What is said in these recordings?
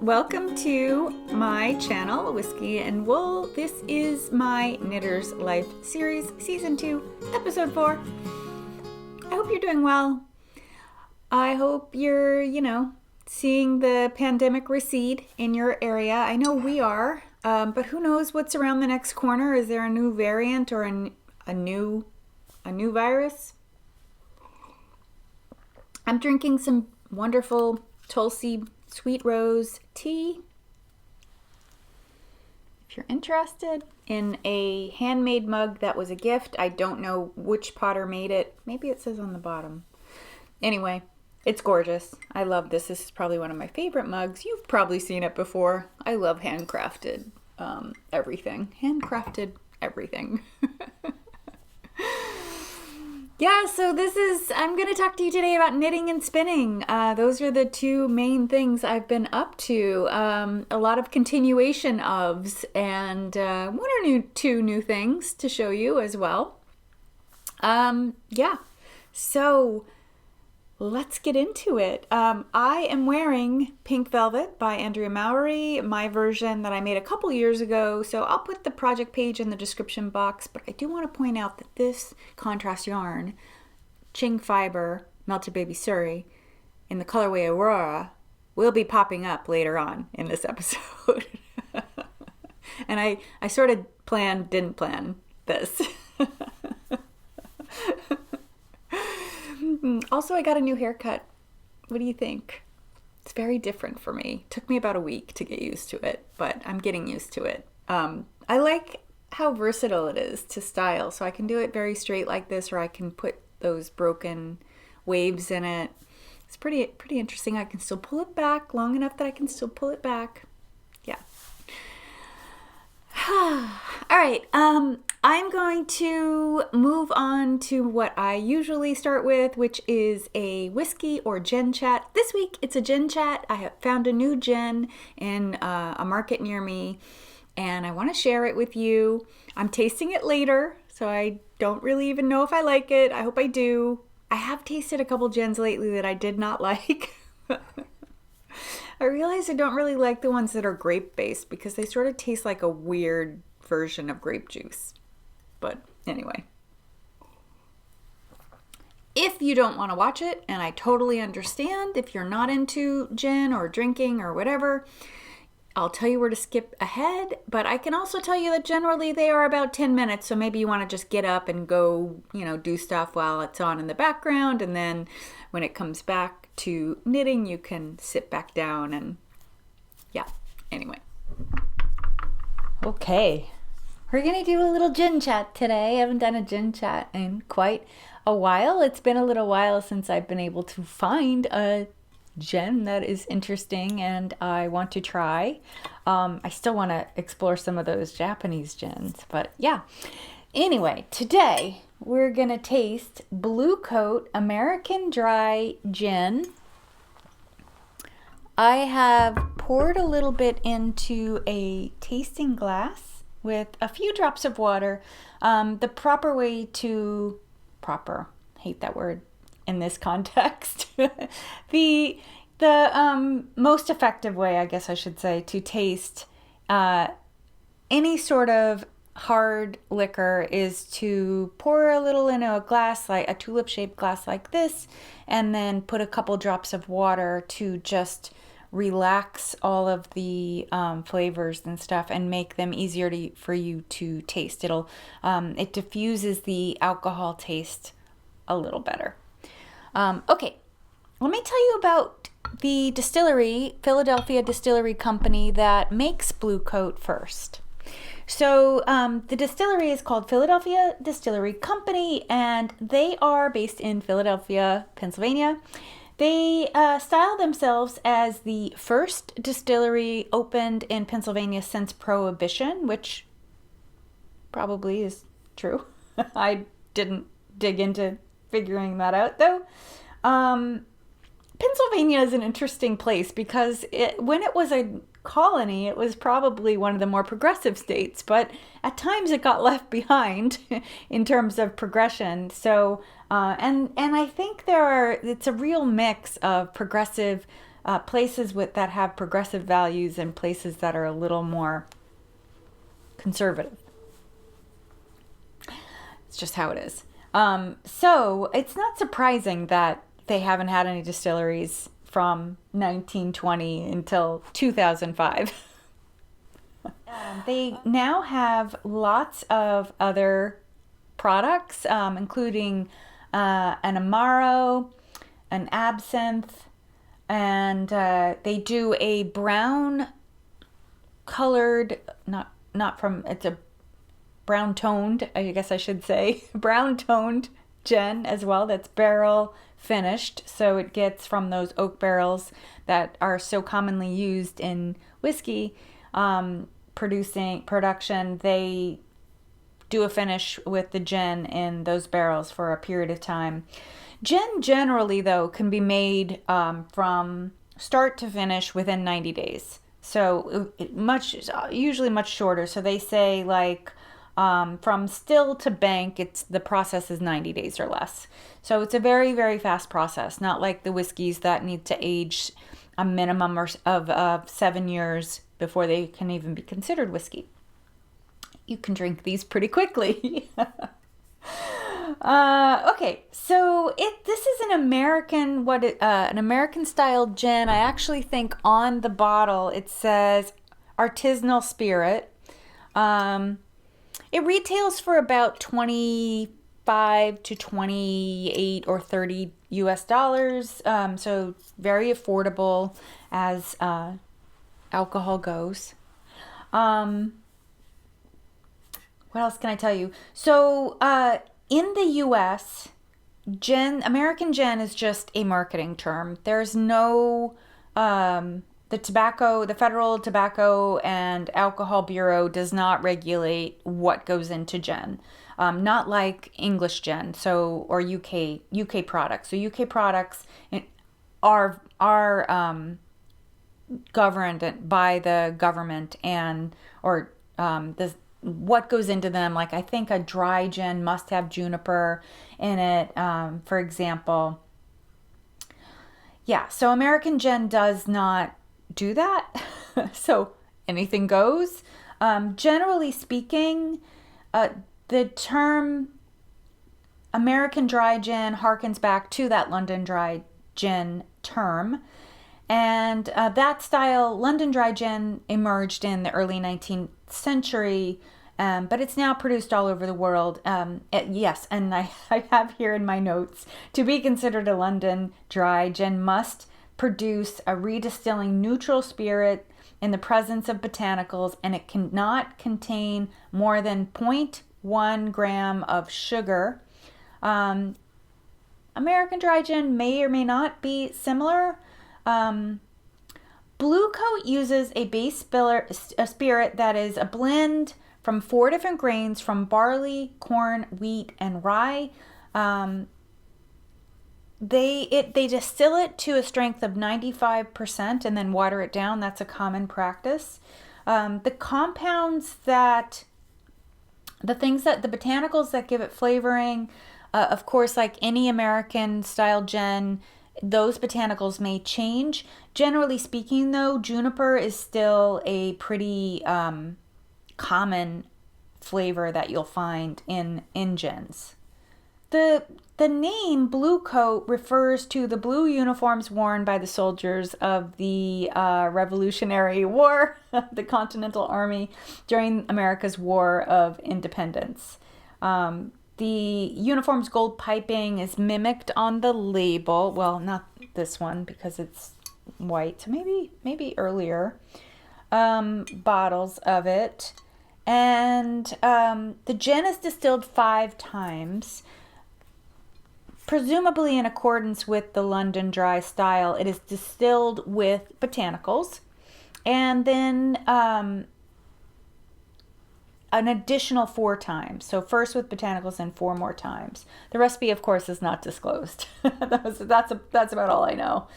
welcome to my channel, Whisky and Wool. This is my Knitter's Life series, season 2, episode 4. I hope you're doing well. I hope you're, seeing the pandemic recede in your area. I know we are, but who knows what's around the next corner? Is there a new variant or a new virus? I'm drinking some wonderful Tulsi sweet rose tea. If you're interested in a handmade mug that was a gift, I don't know which potter made it. Maybe it says on the bottom. Anyway, it's gorgeous. I love this. This is probably one of my favorite mugs. You've probably seen it before. I love handcrafted everything. Handcrafted everything. Yeah, so I'm going to talk to you today about knitting and spinning. Those are the two main things I've been up to. A lot of continuation ofs and one or two new things to show you as well. So let's get into it. I am wearing Pink Velvet by Andrea Mowry, my version that I made a couple years ago. So I'll put the project page in the description box, but I do want to point out that this contrast yarn, Ching Fiber Melted Baby Surrey, in the colorway Aurora, will be popping up later on in this episode. And I sort of didn't plan this. Also, I got a new haircut. What do you think? It's very different for me. It took me about a week to get used to it, but I'm getting used to it. I like how versatile it is to style. So I can do it very straight like this, or I can put those broken waves in it. It's pretty interesting. I can still pull it back long enough that I can still pull it back. Yeah. All right, I'm going to move on to what I usually start with, which is a whiskey or gin chat. This week, it's a gin chat. I have found a new gin in a market near me, and I want to share it with you. I'm tasting it later, so I don't really even know if I like it. I hope I do. I have tasted a couple gins lately that I did not like. I realize I don't really like the ones that are grape-based because they sort of taste like a weird version of grape juice. But anyway. If you don't want to watch it, and I totally understand if you're not into gin or drinking or whatever, I'll tell you where to skip ahead. But I can also tell you that generally they are about 10 minutes, so maybe you want to just get up and go, do stuff while it's on in the background, and then when it comes back to knitting, you can sit back down and anyway. Okay, we're gonna do a little gin chat today. I haven't done a gin chat in quite a while. It's been a little while since I've been able to find a gin that is interesting and I want to try. I still want to explore some of those Japanese gins, but yeah. Anyway, today we're gonna taste Bluecoat American Dry Gin. I have poured a little bit into a tasting glass with a few drops of water. The proper way to, hate that word in this context. The most effective way, I guess I should say, to taste any sort of hard liquor is to pour a little in a glass, like a tulip-shaped glass like this, and then put a couple drops of water to just relax all of the flavors and stuff and make them easier for you to taste. It diffuses the alcohol taste a little better. Okay, let me tell you about the distillery, Philadelphia Distillery Company, that makes Bluecoat first. So the distillery is called Philadelphia Distillery Company, and they are based in Philadelphia, Pennsylvania. They style themselves as the first distillery opened in Pennsylvania since Prohibition, which probably is true. I didn't dig into figuring that out, though. Pennsylvania is an interesting place because when it was a colony, it was probably one of the more progressive states, but at times it got left behind in terms of progression. So, and I think it's a real mix of progressive places that have progressive values and places that are a little more conservative. It's just how it is. So it's not surprising that they haven't had any distilleries from 1920 until 2005. They now have lots of other products, including an Amaro, an absinthe, and they do a brown colored, it's a brown toned, I guess I should say, brown toned gin as well, that's barrel finished, so it gets from those oak barrels that are so commonly used in whiskey production. They do a finish with the gin in those barrels for a period of time. Gin generally, though, can be made from start to finish within 90 days. So usually much shorter. So they say like from still to bank, the process is 90 days or less. So it's a very, very fast process, not like the whiskeys that need to age a minimum of 7 years before they can even be considered whiskey. You can drink these pretty quickly. Okay, so this is an American style gin. I actually think on the bottle it says artisanal spirit. It retails for about $25 to $28 or $30 US, so very affordable as alcohol goes. What else can I tell you? So in the US, American gin is just a marketing term. There's no the Federal Tobacco and Alcohol Bureau does not regulate what goes into gin. Not like English gin, or UK products. So UK products are governed by the government what goes into them. Like I think a dry gin must have juniper in it, for example. Yeah, so American gin does not do that. So anything goes. Generally speaking, the term American dry gin harkens back to that London dry gin term. And that style, London dry gin, emerged in the early 19th century, but it's now produced all over the world. Yes, and I have here in my notes, to be considered a London dry gin must produce a redistilling neutral spirit in the presence of botanicals, and it cannot contain more than 0.1 gram of sugar. American dry gin may or may not be similar. Bluecoat uses a base spirit that is a blend from 4 different grains from barley, corn, wheat, and rye. They distill it to a strength of 95% and then water it down. That's a common practice. The botanicals that give it flavoring, of course, like any American style gin, those botanicals may change. Generally speaking, though, juniper is still a pretty common flavor that you'll find in gins. The name Bluecoat refers to the blue uniforms worn by the soldiers of the Revolutionary War, the Continental Army, during America's War of Independence. The uniform's gold piping is mimicked on the label. Well, not this one because it's white, so maybe earlier bottles of it. And the gin is distilled 5 times. Presumably in accordance with the London dry style, it is distilled with botanicals. And then an additional 4 times. So first with botanicals and 4 more times. The recipe, of course, is not disclosed. That's about all I know.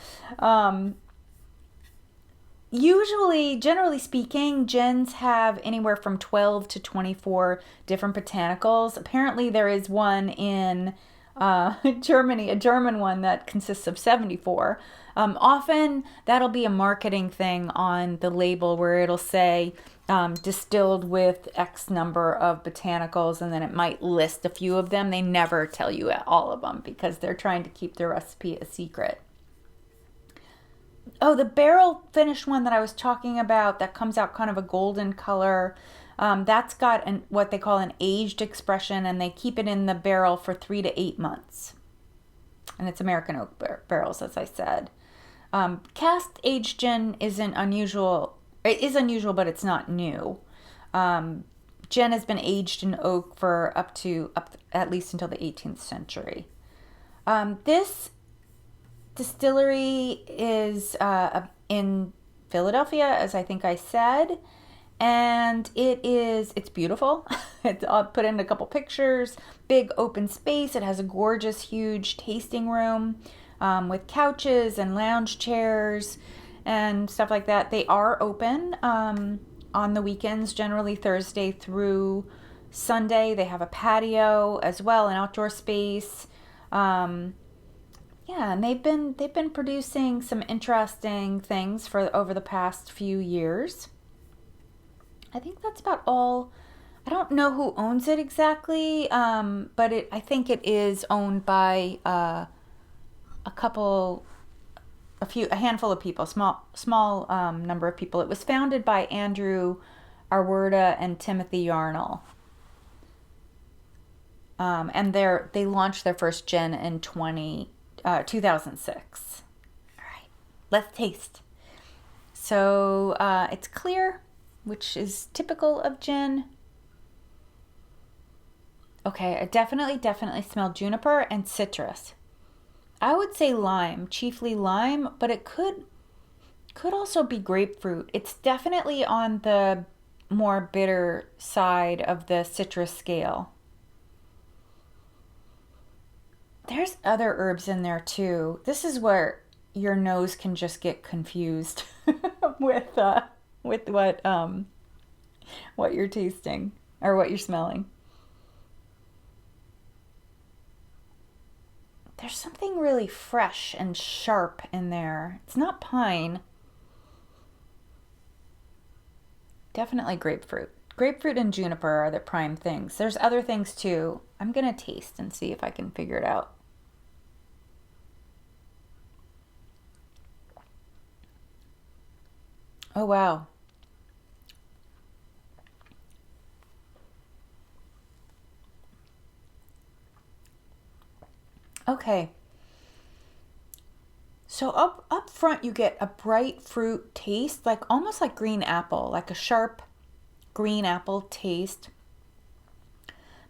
Usually, generally speaking, gins have anywhere from 12 to 24 different botanicals. Apparently there is one in Germany, a German one that consists of 74. Often that'll be a marketing thing on the label where it'll say distilled with X number of botanicals, and then it might list a few of them. They never tell you all of them because they're trying to keep their recipe a secret. Oh, the barrel finished one that I was talking about that comes out kind of a golden color. That's got what they call an aged expression, and they keep it in the barrel for 3 to 8 months. And it's American oak barrels, as I said. Cast aged gin isn't unusual. It is unusual, but it's not new. Gin has been aged in oak for up at least until the 18th century. This distillery is in Philadelphia, as I think I said, and it's beautiful. I'll put in a couple pictures. Big open space. It has a gorgeous, huge tasting room with couches and lounge chairs and stuff like that. They are open on the weekends, generally Thursday through Sunday. They have a patio as well, an outdoor space. Yeah, and they've been producing some interesting things for over the past few years. I think that's about all. I don't know who owns it exactly, but I think it is owned by a handful of people, small number of people. It was founded by Andrew Arwerda and Timothy Yarnell. And they launched their first gin in 2006. All right, let's taste. So it's clear, which is typical of gin. Okay, I definitely smell juniper and citrus. I would say lime, chiefly lime, but it could also be grapefruit. It's definitely on the more bitter side of the citrus scale. There's other herbs in there too. This is where your nose can just get confused with what you're tasting or what you're smelling. There's something really fresh and sharp in there. It's not pine. Definitely grapefruit. Grapefruit and juniper are the prime things. There's other things too. I'm going to taste and see if I can figure it out. Oh, wow. Okay. So up front you get a bright fruit taste, like almost like green apple, like a sharp green apple taste.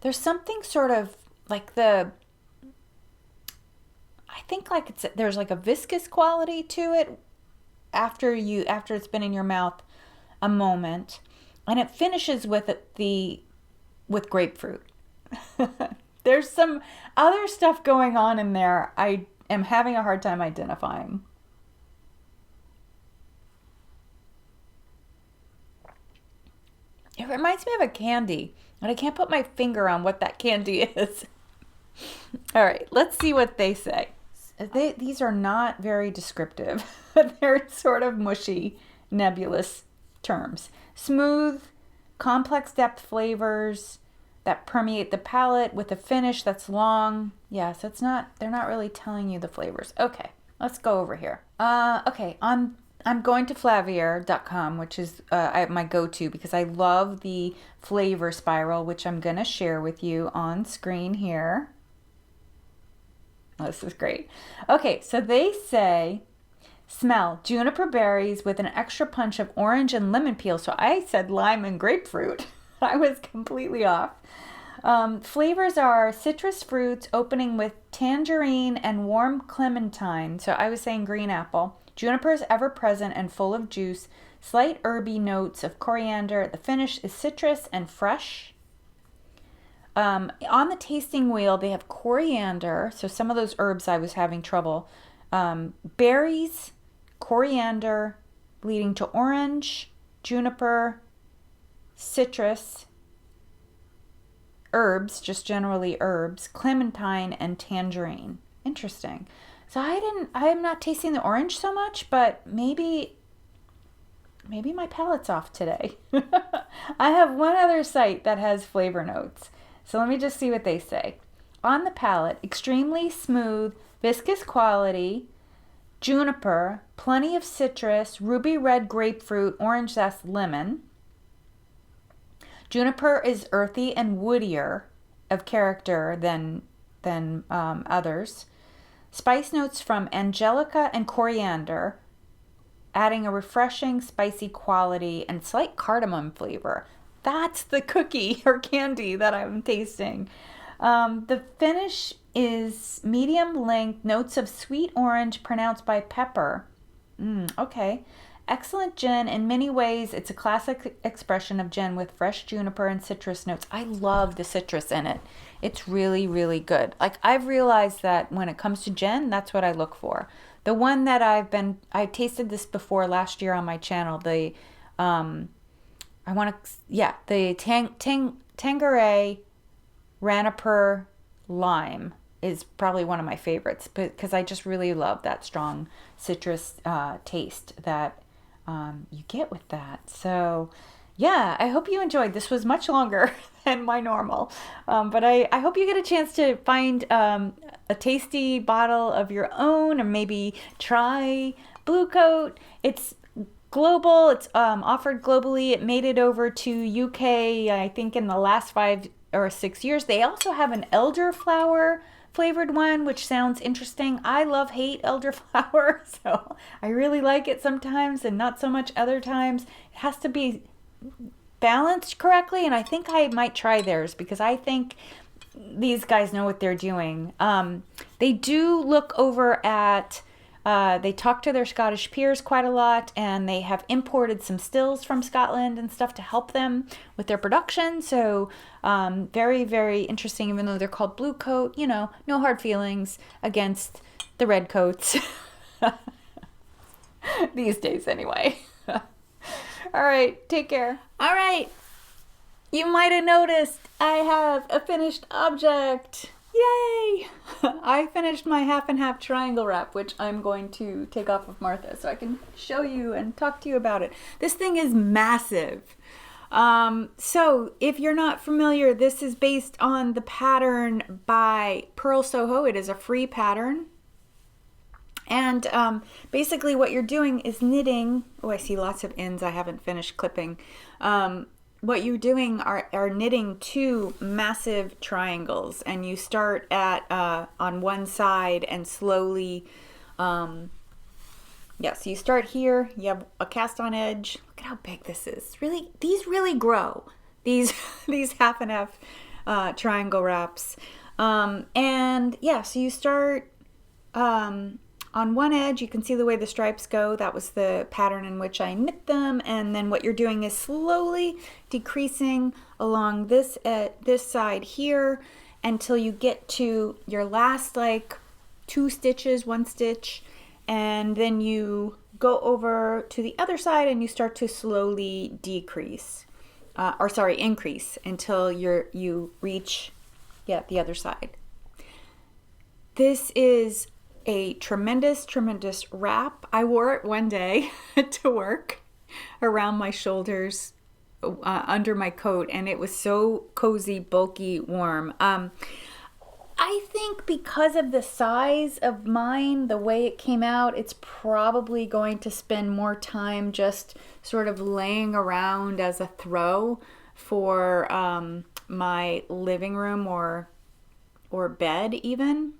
There's something sort of like I think like there's like a viscous quality to it after it's been in your mouth a moment, and it finishes with grapefruit. There's some other stuff going on in there I am having a hard time identifying. It reminds me of a candy, and I can't put my finger on what that candy is. All right, let's see what they say. These are not very descriptive. They're sort of mushy, nebulous terms. Smooth, complex depth flavors that permeate the palate with a finish that's long. Yes, they're not really telling you the flavors. Okay, let's go over here. Okay, I'm going to Flavier.com, which is my go-to because I love the flavor spiral, which I'm going to share with you on screen here. Oh, this is great. Okay, so they say, smell juniper berries with an extra punch of orange and lemon peel. So I said lime and grapefruit. I was completely off. Flavors are citrus fruits opening with tangerine and warm clementine. So I was saying green apple. Juniper is ever present and full of juice. Slight herby notes of coriander. The finish is citrus and fresh. On the tasting wheel, they have coriander. So some of those herbs I was having trouble. Berries, coriander, leading to orange, juniper, citrus, herbs, just generally herbs, clementine and tangerine. Interesting. So I'm not tasting the orange so much, but maybe my palate's off today. I have one other site that has flavor notes. So let me just see what they say. On the palate, extremely smooth, viscous quality, juniper, plenty of citrus, ruby red grapefruit, orange zest, lemon. Juniper is earthy and woodier of character than others. Spice notes from angelica and coriander, adding a refreshing spicy quality and slight cardamom flavor. That's the cookie or candy that I'm tasting. The finish is medium length, notes of sweet orange pronounced by pepper. Okay. Excellent gin. In many ways, it's a classic expression of gin with fresh juniper and citrus notes. I love the citrus in it. It's really, really good. Like, I've realized that when it comes to gin, that's what I look for. The one that I tasted this before last year on my channel, the Tanqueray Raniper Lime is probably one of my favorites, because I just really love that strong citrus taste that you get with that. So yeah, I hope you enjoyed. This was much longer than my normal, but I hope you get a chance to find a tasty bottle of your own, or maybe try Bluecoat. It's global. It's offered globally. It made it over to UK, I think, in the last 5 or 6 years. They also have an elderflower flavored one, which sounds interesting. I hate elderflower, so I really like it sometimes and not so much other times. It has to be balanced correctly, and I think I might try theirs, because I think these guys know what they're doing. They do look over at they talk to their Scottish peers quite a lot, and they have imported some stills from Scotland and stuff to help them with their production. So very, very interesting, even though they're called Bluecoat. No hard feelings against the red coats. These days anyway. All right, take care. All right, you might have noticed I have a finished object. Yay! I finished my half and half triangle wrap, which I'm going to take off of Martha so I can show you and talk to you about it. This thing is massive. So if you're not familiar, this is based on the pattern by Purl Soho. It is a free pattern. And basically what you're doing is knitting. Oh, I see lots of ends I haven't finished clipping. What you're doing are knitting 2 massive triangles, and you start at on one side and slowly, so you start here, you have a cast on edge. Look at how big this is. These really grow, these half and half triangle wraps. So you start on one edge. You can see the way the stripes go. That was the pattern in which I knit them. And then what you're doing is slowly decreasing along this side here until you get to your last 2 stitches, 1 stitch, and then you go over to the other side and you start to slowly increase until you reach the other side. This is a tremendous wrap. I wore it one day to work around my shoulders, under my coat, and it was so cozy, bulky, warm. I think because of the size of mine, the way it came out, it's probably going to spend more time just sort of laying around as a throw for my living room or bed even.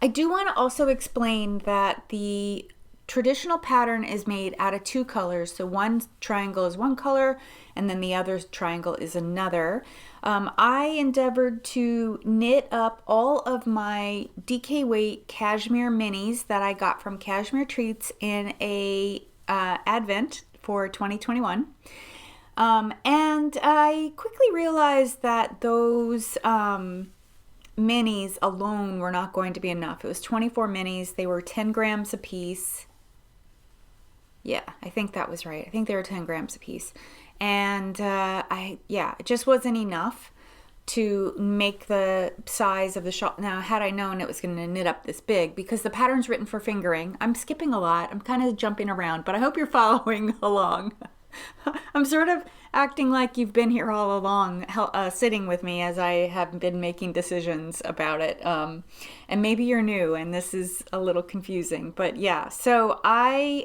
I do want to also explain that the traditional pattern is made out of 2 colors. So one triangle is one color and then the other triangle is another. I endeavored to knit up all of my DK weight cashmere minis that I got from Cashmere Treats in a advent for 2021. And I quickly realized that those minis alone were not going to be enough. It was 24 minis. They were 10 grams a piece. Yeah, I think that was right. I think they were 10 grams a piece. And it just wasn't enough. to make the size of the shawl. Now, had I known it was going to knit up this big, because the pattern's written for fingering, I'm skipping a lot. I'm kind of jumping around, but I hope you're following along. I'm sort of acting like you've been here all along, sitting with me as I have been making decisions about it. And maybe you're new and this is a little confusing, but yeah. So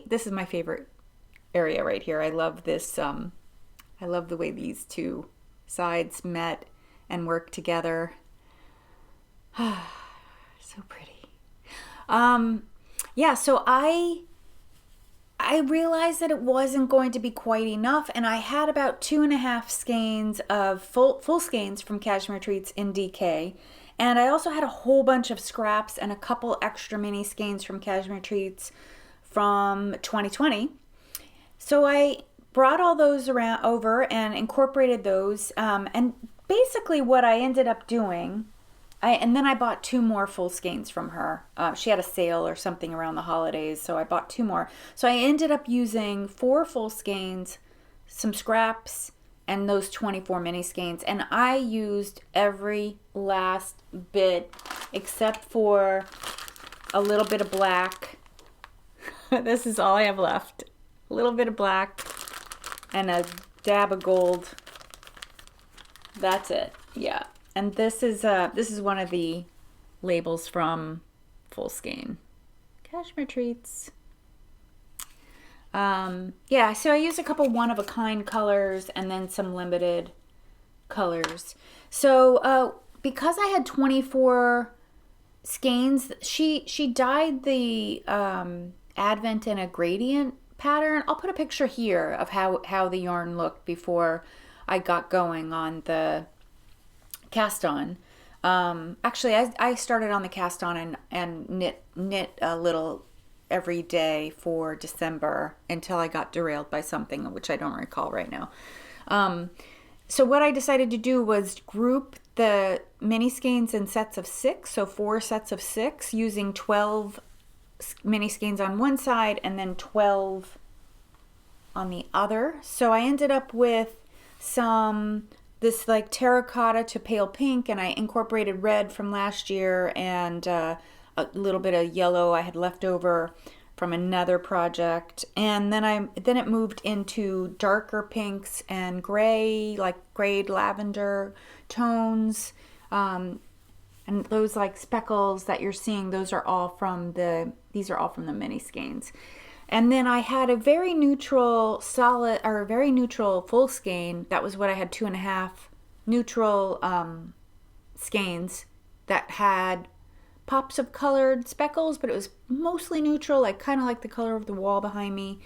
this is my favorite area right here. I love this. I love the way these two sides met and work together. So pretty. Yeah, so I realized that it wasn't going to be quite enough, and I had about 2.5 skeins of full skeins from Cashmere Treats in DK, and I also had a whole bunch of scraps and a couple extra mini skeins from Cashmere Treats from 2020. So I brought all those over and incorporated those, and basically what I ended up doing, and then I bought 2 more full skeins from her. She had a sale or something around the holidays, so I bought 2 more. So I ended up using 4 full skeins, some scraps, and those 24 mini skeins. And I used every last bit except for a little bit of black. This is all I have left. A little bit of black and a dab of gold. That's it. Yeah. And this is one of the labels from Full Skein. Cashmere Treats. Yeah, so I used a couple one-of-a-kind colors and then some limited colors. So because I had 24 skeins, she dyed the Advent in a gradient pattern. I'll put a picture here of how the yarn looked before I got going on the cast on. Actually, I started on the cast on and knit a little every day for December until I got derailed by something which I don't recall right now. So what I decided to do was group the mini skeins in sets of 6, so 4 sets of 6, using 12 mini skeins on one side and then 12 on the other. So I ended up with this like terracotta to pale pink, and I incorporated red from last year and a little bit of yellow I had left over from another project. And then it moved into darker pinks and gray, like grayed lavender tones. And those like speckles that you're seeing, these are all from the mini skeins. And then I had a very neutral full skein. That was what I had, 2.5 neutral skeins that had pops of colored speckles, but it was mostly neutral, like kind of like the color of the wall behind me,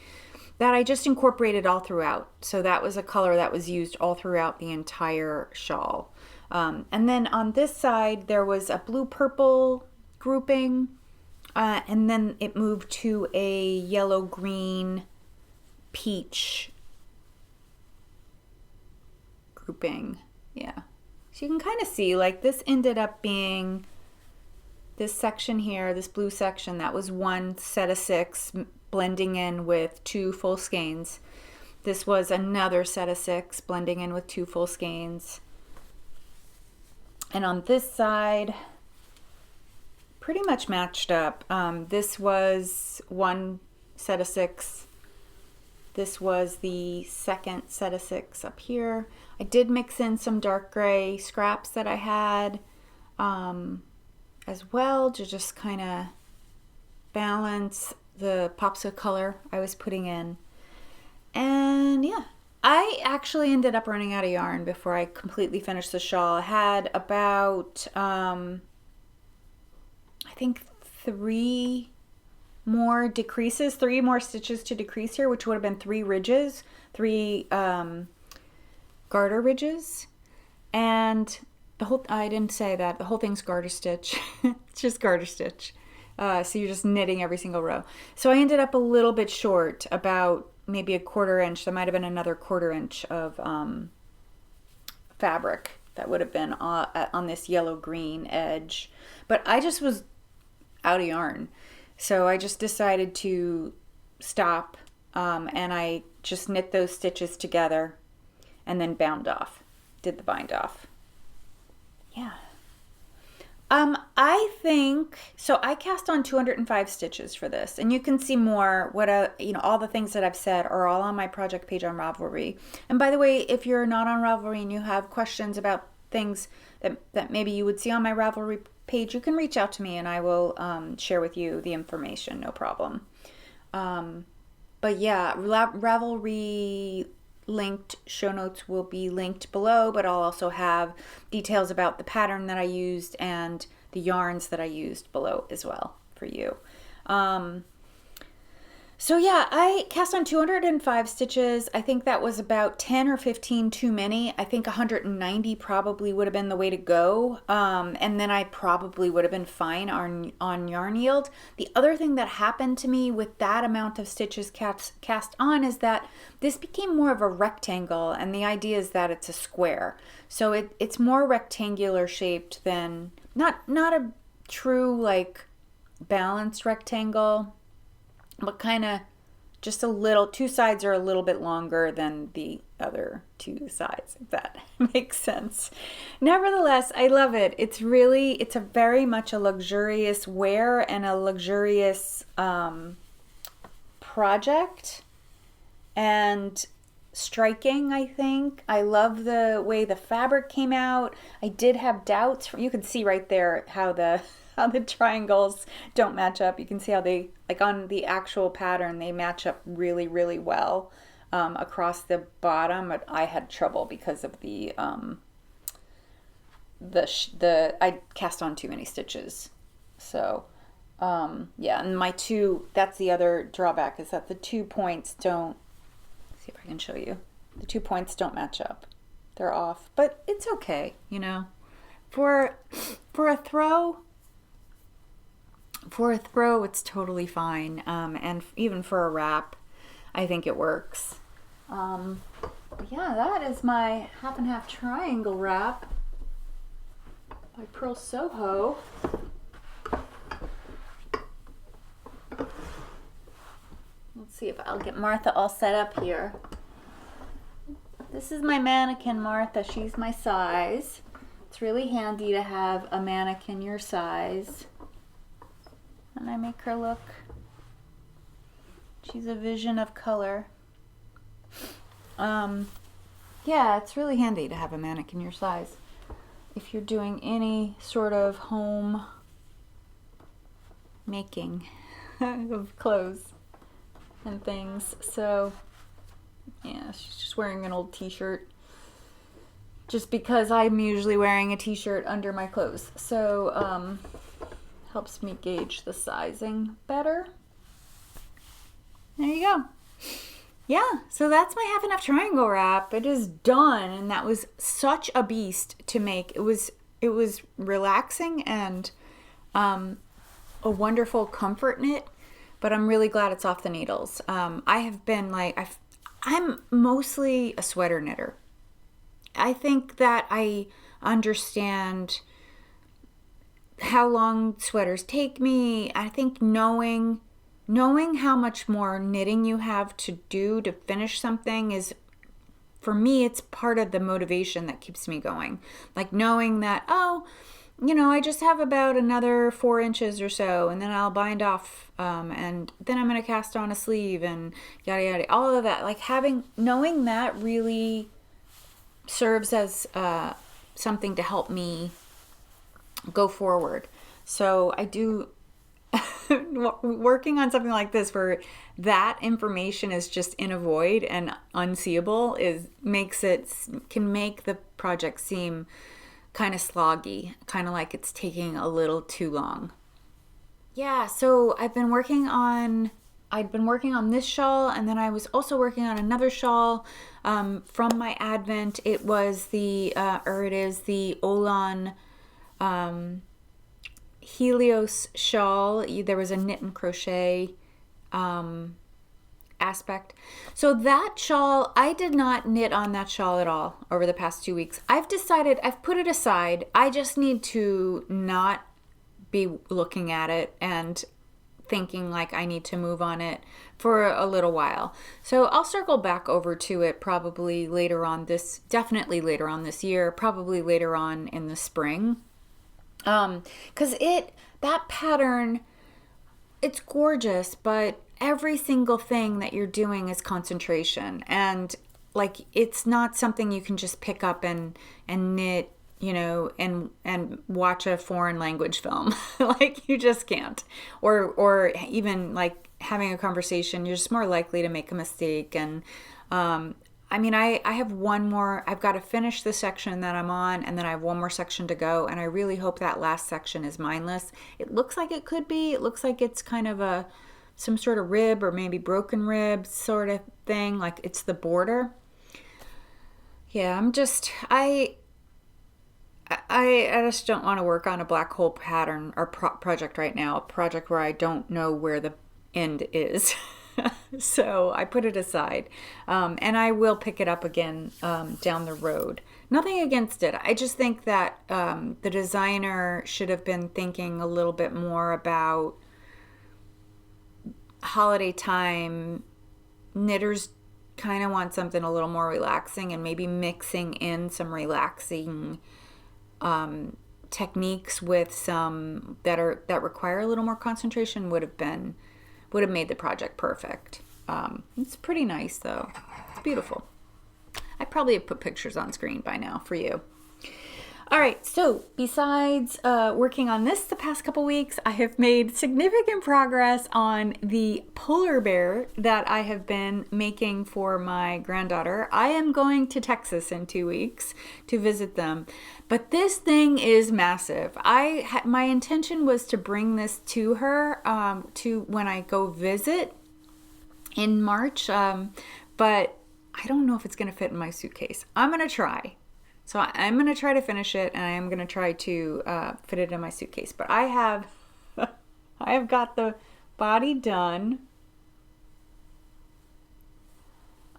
that I just incorporated all throughout. So that was a color that was used all throughout the entire shawl. And then on this side, there was a blue-purple grouping, and then it moved to a yellow-green peach grouping. Yeah. So you can kind of see, like, this ended up being this section here, this blue section, that was 1 set of 6 blending in with 2 full skeins. This was another set of 6 blending in with 2 full skeins. And on this side, pretty much matched up. This was 1 set of 6. This was the second set of 6 up here. I did mix in some dark gray scraps that I had as well, to just kind of balance the pops of color I was putting in. And yeah, I actually ended up running out of yarn before I completely finished the shawl. I had about, I think 3 more stitches to decrease here, which would have been 3 ridges, 3 garter ridges. And I didn't say that, the whole thing's garter stitch. It's just garter stitch. So you're just knitting every single row. So I ended up a little bit short, about maybe a 1/4 inch. There might have been another 1/4 inch of fabric that would have been on this yellow-green edge. But I just was out of yarn. So I just decided to stop, and I just knit those stitches together and then did the bind off. Yeah. I think so. I cast on 205 stitches for this, and you can see more. All the things that I've said are all on my project page on Ravelry. And by the way, if you're not on Ravelry and you have questions about things that maybe you would see on my Ravelry page, you can reach out to me, and I will share with you the information. No problem. But yeah, Ravelry linked show notes will be linked below, but I'll also have details about the pattern that I used and the yarns that I used below as well for you. So yeah, I cast on 205 stitches. I think that was about 10 or 15 too many. I think 190 probably would have been the way to go. And then I probably would have been fine on yarn yield. The other thing that happened to me with that amount of stitches cast on is that this became more of a rectangle, and the idea is that it's a square. So it's more rectangular shaped than, not a true like balanced rectangle, but kind of just a little, two sides are a little bit longer than the other two sides, if that makes sense. Nevertheless, I love it. It's a very much a luxurious wear and a luxurious project, and striking, I think. I love the way the fabric came out. I did have doubts. You can see right there how the triangles don't match up. You can see how they, like on the actual pattern, they match up really, really well across the bottom. But I had trouble because of I cast on too many stitches. So yeah, and that's the other drawback, is that the 2 points don't, see if I can show you, the 2 points don't match up. They're off, but it's okay, for a throw. For a throw, it's totally fine, and even for a wrap, I think it works. But yeah, that is my half and half triangle wrap by Purl Soho. Let's see if I'll get Martha all set up here. This is my mannequin, Martha. She's my size. It's really handy to have a mannequin your size. And I make her look, she's a vision of color. Yeah, it's really handy to have a mannequin your size if you're doing any sort of home making of clothes and things. So yeah, she's just wearing an old t-shirt, just because I'm usually wearing a t-shirt under my clothes. So helps me gauge the sizing better. There you go. Yeah, so that's my half and half triangle wrap. It is done, and that was such a beast to make. It was relaxing and a wonderful comfort knit, but I'm really glad it's off the needles. I have been I'm mostly a sweater knitter. I think that I understand how long sweaters take me. I think knowing how much more knitting you have to do to finish something is, for me, it's part of the motivation that keeps me going. Like knowing that, I just have about another 4 inches or so, and then I'll bind off, and then I'm going to cast on a sleeve and yada yada. All of that, like knowing that really serves as something to help me go forward. So I do working on something like this where that information is just in a void and unseeable can make the project seem kind of sloggy, kind of like it's taking a little too long. Yeah, so I'd been working on this shawl, and then I was also working on another shawl from my Advent. It is the Olann Helios shawl. There was a knit and crochet aspect. So that shawl, I did not knit on that shawl at all over the past 2 weeks. I've put it aside. I just need to not be looking at it and thinking like I need to move on it for a little while. So I'll circle back over to it probably definitely later on this year, probably later on in the spring. Because that pattern, it's gorgeous, but every single thing that you're doing is concentration. And like, it's not something you can just pick up and knit, and watch a foreign language film. Like, you just can't. Or even like having a conversation, you're just more likely to make a mistake. And I have one more, I've got to finish the section that I'm on, and then I have one more section to go. And I really hope that last section is mindless. It looks like it could be. It looks like it's kind of some sort of rib, or maybe broken rib sort of thing. Like, it's the border. Yeah, I just don't want to work on a black hole pattern or project right now, a project where I don't know where the end is. So I put it aside, and I will pick it up again down the road. Nothing against it. I just think that the designer should have been thinking a little bit more about holiday time. Knitters kind of want something a little more relaxing, and maybe mixing in some relaxing techniques with some that require a little more concentration would have made the project perfect. It's pretty nice though. It's beautiful. I probably have put pictures on screen by now for you. All right, so besides working on this the past couple weeks, I have made significant progress on the polar bear that I have been making for my granddaughter. I am going to Texas in 2 weeks to visit them, but this thing is massive. My intention was to bring this to her to when I go visit in March, but I don't know if it's going to fit in my suitcase. I'm going to try. So I'm going to try to finish it, and I am going to try to fit it in my suitcase. But I have got the body done.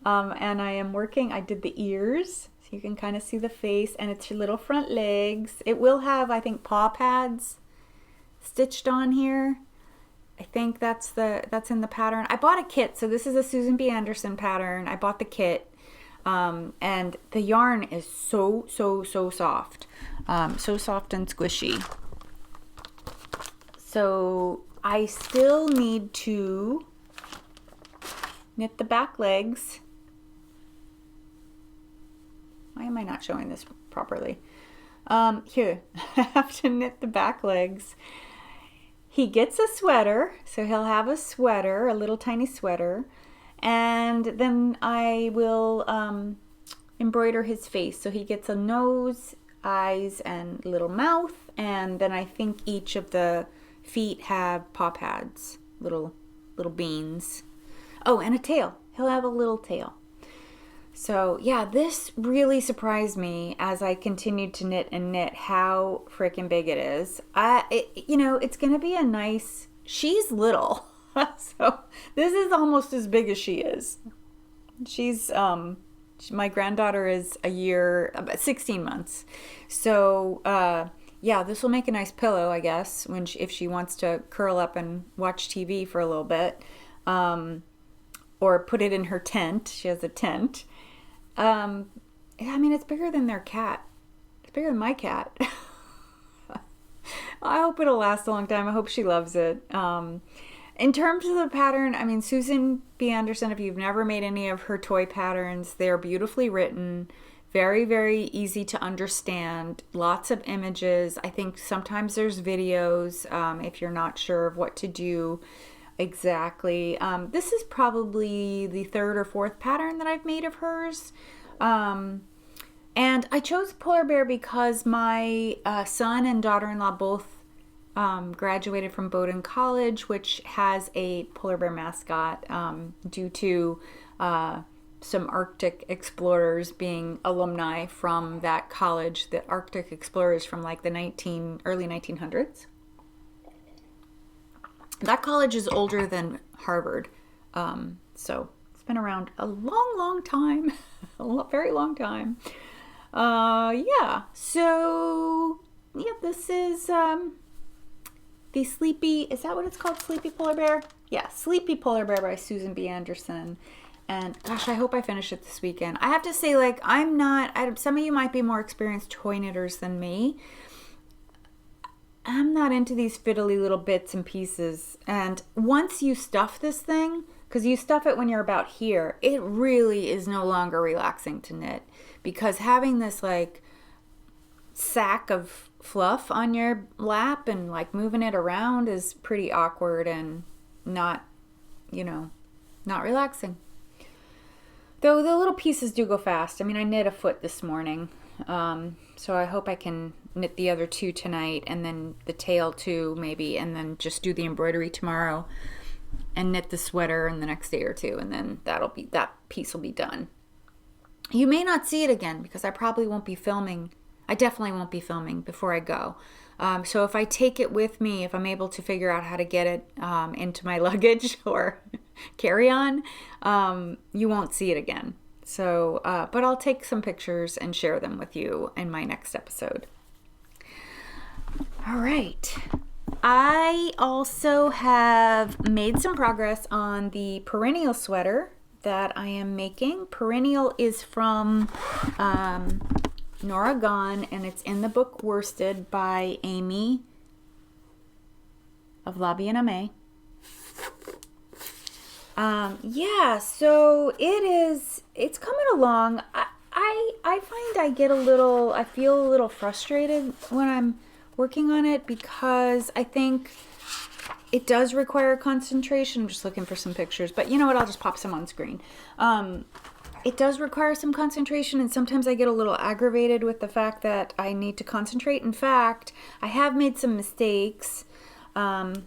And I am working, I did the ears, so you can kind of see the face, and it's your little front legs. It will have, I think, paw pads stitched on here. I think that's in the pattern. I bought a kit, so this is a Susan B. Anderson pattern. I bought the kit. And the yarn is so soft, so soft and squishy. So I still need to knit the back legs. Why am I not showing this properly? Here, I have to knit the back legs. He gets a sweater, so he'll have a sweater, a little tiny sweater. And then I will embroider his face. So he gets a nose, eyes, and little mouth. And then I think each of the feet have paw pads, little beans. Oh, and a tail. He'll have a little tail. So yeah, this really surprised me as I continued to knit and knit how freaking big it is. It's going to be a nice, she's little. So this is almost as big as she is. She's my granddaughter is a year, about 16 months. So yeah, this will make a nice pillow, I guess, if she wants to curl up and watch TV for a little bit, or put it in her tent. She has a tent. It's bigger than their cat. It's bigger than my cat. I hope it'll last a long time. I hope she loves it. In terms of the pattern, Susan B. Anderson, if you've never made any of her toy patterns, they're beautifully written, very, very easy to understand, lots of images. I think sometimes there's videos if you're not sure of what to do exactly. This is probably the third or fourth pattern that I've made of hers. And I chose polar bear because my son and daughter-in-law both graduated from Bowdoin College, which has a polar bear mascot due to some Arctic explorers being alumni from that college, the Arctic explorers from like the early 1900s. That college is older than Harvard, so it's been around a long time, very long time. the Sleepy, is that what it's called? Sleepy Polar Bear? Yeah, Sleepy Polar Bear by Susan B. Anderson. And gosh, I hope I finish it this weekend. I have to say, like, some of you might be more experienced toy knitters than me. I'm not into these fiddly little bits and pieces. And once you stuff this thing, because you stuff it when you're about here, it really is no longer relaxing to knit. Because having this, like, sack of fluff on your lap and, like, moving it around is pretty awkward and not, not relaxing. Though the little pieces do go fast. I mean, I knit a foot this morning, so I hope I can knit the other 2 tonight, and then the tail too, maybe, and then just do the embroidery tomorrow, and knit the sweater in the next day or 2, and then that piece will be done. You may not see it again because I probably won't be filming. I definitely won't be filming before I go. So if I take it with me, if I'm able to figure out how to get it into my luggage or carry on, you won't see it again. So, but I'll take some pictures and share them with you in my next episode. All right. I also have made some progress on the Perennial sweater that I am making. Perennial is from Nora Gone, and it's in the book Worsted by Aimee of Labie and Aimee. So it's coming along. I find I feel a little frustrated when I'm working on it because I think it does require concentration. I'm just looking for some pictures, but you know what? I'll just pop some on screen. It does require some concentration, and sometimes I get a little aggravated with the fact that I need to concentrate. In fact, I have made some mistakes, but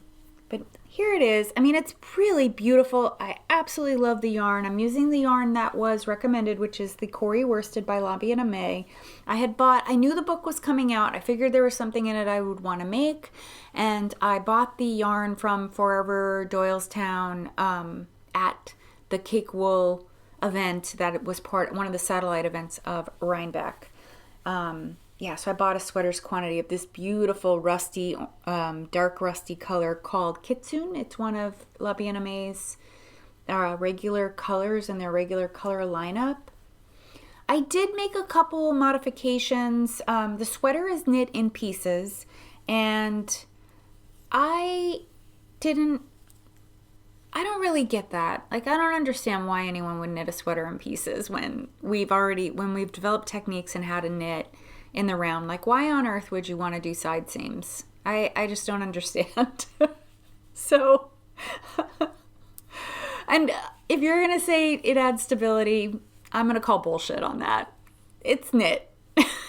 here it is. I mean, it's really beautiful. I absolutely love the yarn. I'm using the yarn that was recommended, which is the Corrie Worsted by Labie and Aimee. I knew the book was coming out. I figured there was something in it I would want to make, and I bought the yarn from Forever Doylestown at the Cake Wool event that it was one of the satellite events of Rhinebeck. So I bought a sweater's quantity of this beautiful rusty, dark rusty color called Kitsune. It's one of Labie and Aimee's regular colors in their regular color lineup. I did make a couple modifications. The sweater is knit in pieces, and I don't really get that. Like, I don't understand why anyone would knit a sweater in pieces when we've developed techniques in how to knit in the round. Like, why on earth would you want to do side seams? I just don't understand. So, and if you're going to say it adds stability, I'm going to call bullshit on that. It's knit.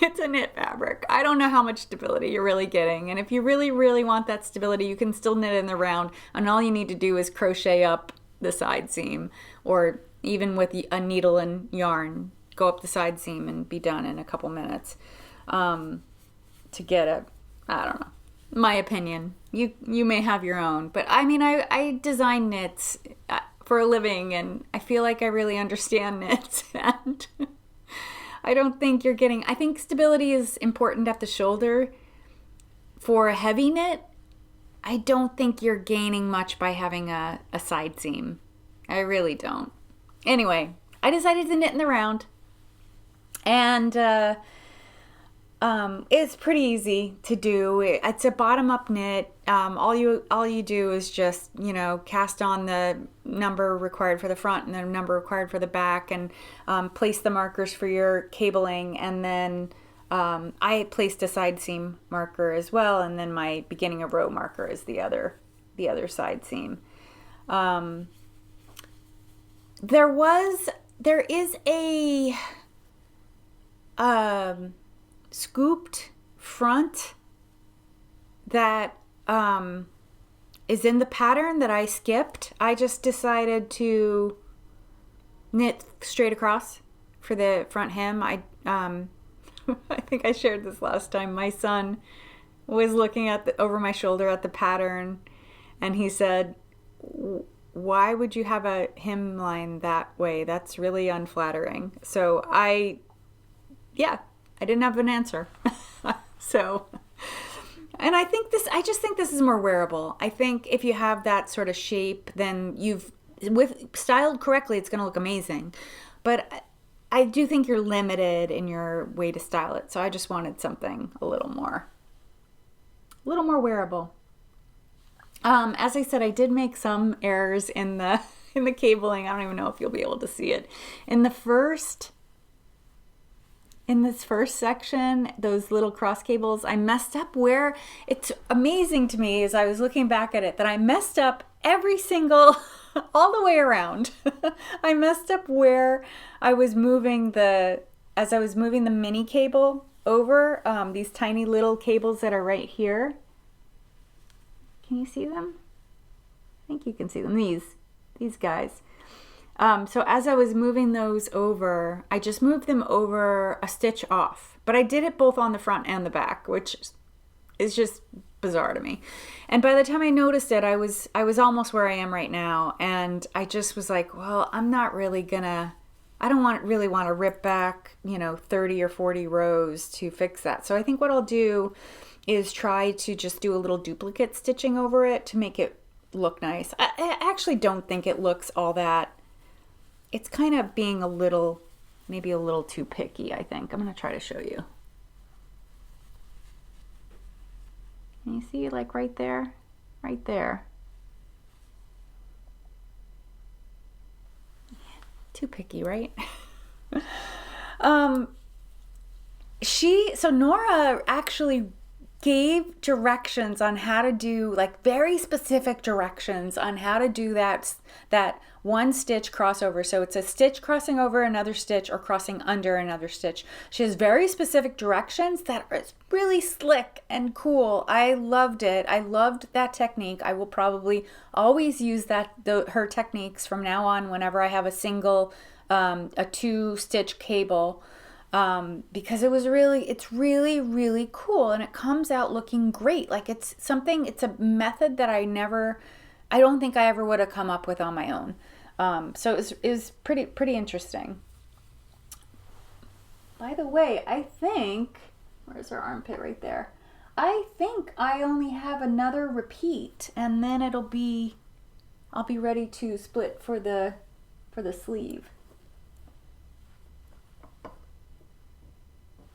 It's a knit fabric. I don't know how much stability you're really getting. And if you really, really want that stability, you can still knit in the round. And all you need to do is crochet up the side seam, or even with a needle and yarn, go up the side seam and be done in a couple minutes. To get I don't know, my opinion. You may have your own. But I mean, I design knits for a living, and I feel like I really understand knits. And I don't think I think stability is important at the shoulder for a heavy knit. I don't think you're gaining much by having a side seam. I really don't. Anyway, I decided to knit in the round, and it's pretty easy to do. It's a bottom-up knit. All you do is just, cast on the number required for the front and the number required for the back, and place the markers for your cabling. And then I placed a side seam marker as well, and then my beginning of row marker is the other side seam. There is a scooped front that is in the pattern that I skipped. I just decided to knit straight across for the front hem. I think I shared this last time. My son was looking over my shoulder at the pattern, and he said, "Why would you have a hemline that way? That's really unflattering." So I didn't have an answer. So And I just think this is more wearable. I think if you have that sort of shape, then with styled correctly, it's going to look amazing. But I do think you're limited in your way to style it. So I just wanted something a little more wearable. As I said, I did make some errors in the in the cabling. I don't even know if you'll be able to see it. In this first section, those little cross cables, I messed up where, it's amazing to me as I was looking back at it that I messed up every single, all the way around. I messed up where I was moving as I was moving the mini cable over, these tiny little cables that are right here. Can you see them? I think you can see them, these guys. So as I was moving those over, I just moved them over a stitch off. But I did it both on the front and the back, which is just bizarre to me. And by the time I noticed it, I was almost where I am right now. And I just was like, well, I'm not really gonna, I don't really want to rip back, 30 or 40 rows to fix that. So I think what I'll do is try to just do a little duplicate stitching over it to make it look nice. I actually don't think it looks all that. It's kind of being maybe a little too picky, I think. I'm going to try to show you. Can you see, like right there? Right there. Too picky, right? So Nora actually gave directions on how to do, like very specific directions on how to do that one stitch crossover. So it's a stitch crossing over another stitch or crossing under another stitch. She has very specific directions that are really slick and cool. I loved it. I loved that technique. I will probably always use her techniques from now on whenever I have a single, a 2-stitch cable. Because it's really, really cool, and it comes out looking great. Like it's a method that I don't think I ever would have come up with on my own. So it was pretty interesting. By the way, I think, where's our armpit right there? I think I only have another repeat, and then I'll be ready to split for the sleeve.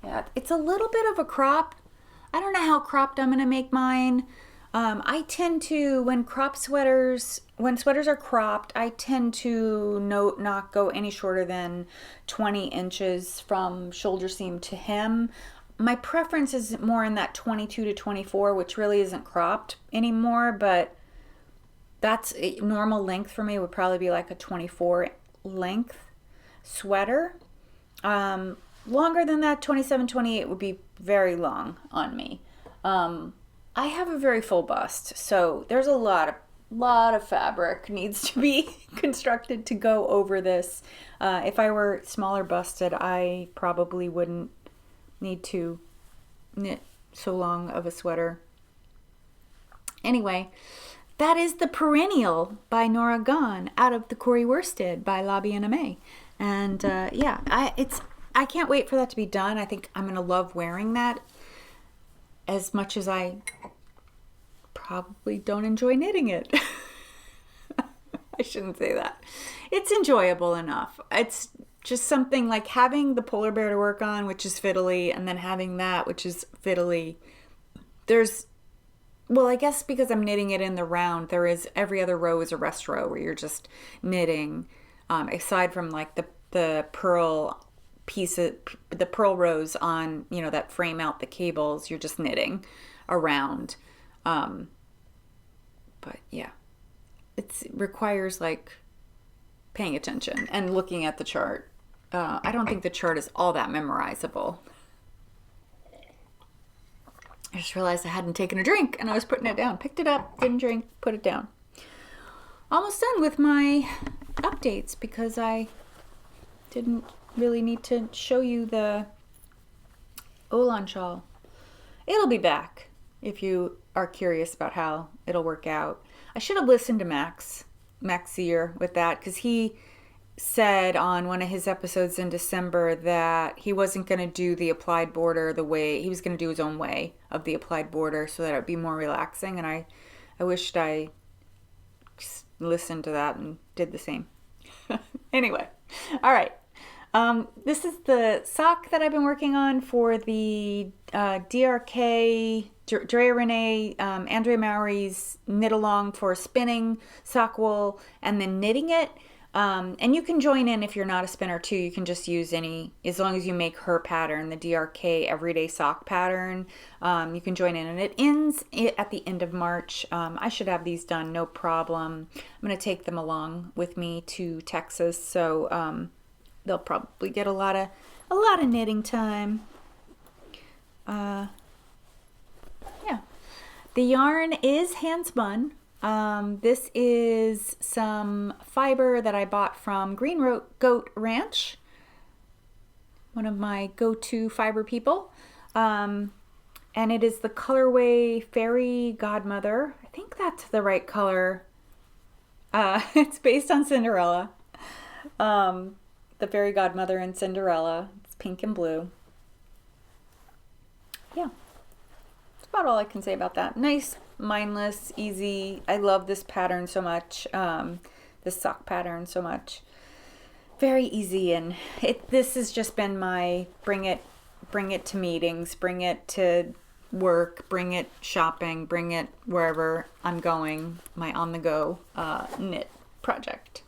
Yeah, it's a little bit of a crop. I don't know how cropped I'm gonna make mine. I tend to, when sweaters are cropped, I tend to not go any shorter than 20 inches from shoulder seam to hem. My preference is more in that 22 to 24, which really isn't cropped anymore, but that's a normal length for me, would probably be like a 24 length sweater. Longer than that, 27, 28 would be very long on me. I have a very full bust, so there's a lot of fabric needs to be constructed to go over this. If I were smaller busted, I probably wouldn't need to knit so long of a sweater. Anyway, that is the Perennial by Nora Gone out of the Corrie Worsted by Lobby and Aimee. And yeah, I can't wait for that to be done. I think I'm going to love wearing that as much as I probably don't enjoy knitting it. I shouldn't say that. It's enjoyable enough. It's just something like having the polar bear to work on, which is fiddly, and then having that, which is fiddly. I guess because I'm knitting it in the round, there is every other row is a rest row where you're just knitting, aside from like the purl the purl rows on, that frame out the cables, you're just knitting around. But yeah, it requires like paying attention and looking at the chart. I don't think the chart is all that memorizable. I just realized I hadn't taken a drink and I was putting it down. Picked it up, didn't drink, put it down. Almost done with my updates because I didn't really need to show you the Olann shawl. It'll be back if you are curious about how it'll work out. I should have listened to Max Sear with that, because he said on one of his episodes in December that he wasn't going to do the applied border the way he was going to do his own way of the applied border so that it would be more relaxing. And I wished I listened to that and did the same. Anyway, all right. This is the sock that I've been working on for the DRK, Drea Renee, Andrea Mowry's knit along for spinning sock wool and then knitting it. And you can join in if you're not a spinner too. You can just use any, as long as you make her pattern, the DRK everyday sock pattern. You can join in, and it ends at the end of March. I should have these done, no problem. I'm going to take them along with me to Texas, so they'll probably get a lot of knitting time. Yeah, the yarn is hand spun. This is some fiber that I bought from Green Goat Ranch, one of my go-to fiber people. And it is the colorway Fairy Godmother. I think that's the right color. It's based on Cinderella. The Fairy Godmother and Cinderella. It's pink and blue. Yeah. That's about all I can say about that. Nice, mindless, easy. I love this pattern so much. This sock pattern so much. Very easy, and this has just been my bring it to meetings, bring it to work, bring it shopping, bring it wherever I'm going, my on the go knit project.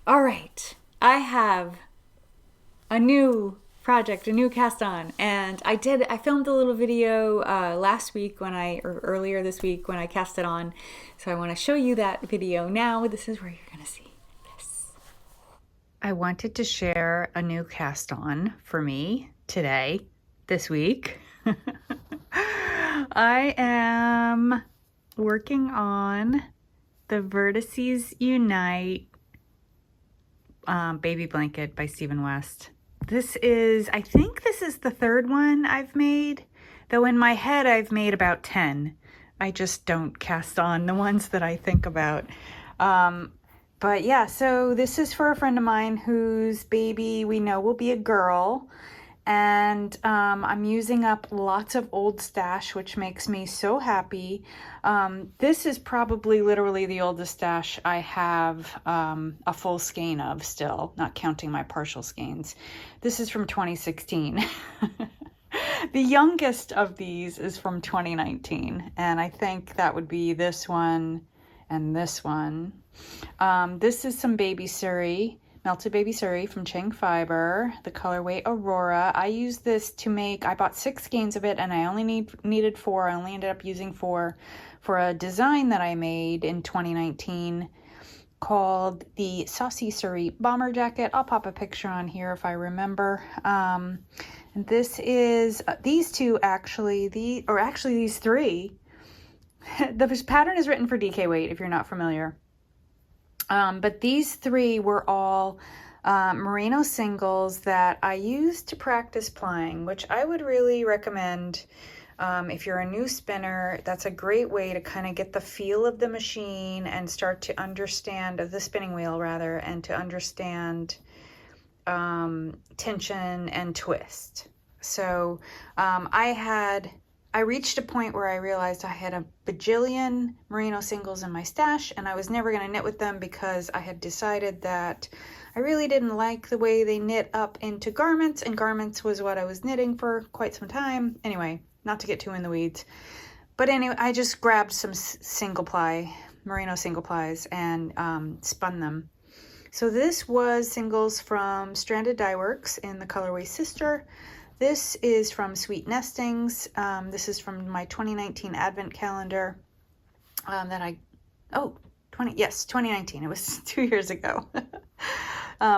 All right, I have a new project, a new cast on, and I filmed a little video last week or earlier this week when I cast it on, so I want to show you that video now. This is where you're gonna see this. I wanted to share a new cast on for me today, this week. I am working on the Vertices Unite baby blanket by Stephen West. I think this is the third one I've made, though in my head I've made about 10. I just don't cast on the ones that I think about. But yeah, so this is for a friend of mine whose baby we know will be a girl. And I'm using up lots of old stash, which makes me so happy. This is probably literally the oldest stash I have a full skein of still, not counting my partial skeins. This is from 2016. The youngest of these is from 2019, and I think that would be this one and this one. This is some baby suri. Melted Baby Suri from Chang Fiber, the colorway Aurora. I used this to make, I bought 6 skeins of it and I only needed 4. I only ended up using 4 for a design that I made in 2019 called the Saucy Suri Bomber Jacket. I'll pop a picture on here if I remember. And this is, these two actually, these 3. The pattern is written for DK weight if you're not familiar. But these 3 were all merino singles that I used to practice plying, which I would really recommend if you're a new spinner. That's a great way to kind of get the feel of the machine and start to understand, of the spinning wheel rather, and to understand tension and twist. So I reached a point where I realized I had a bajillion merino singles in my stash and I was never going to knit with them because I had decided that I really didn't like the way they knit up into garments, and garments was what I was knitting for quite some time. Anyway, not to get too in the weeds. But anyway, I just grabbed some merino single plies and spun them. So this was singles from Stranded Dye Works in the colorway Sister. This is from Sweet Nestings. This is from my 2019 advent calendar 2019. It was 2 years ago.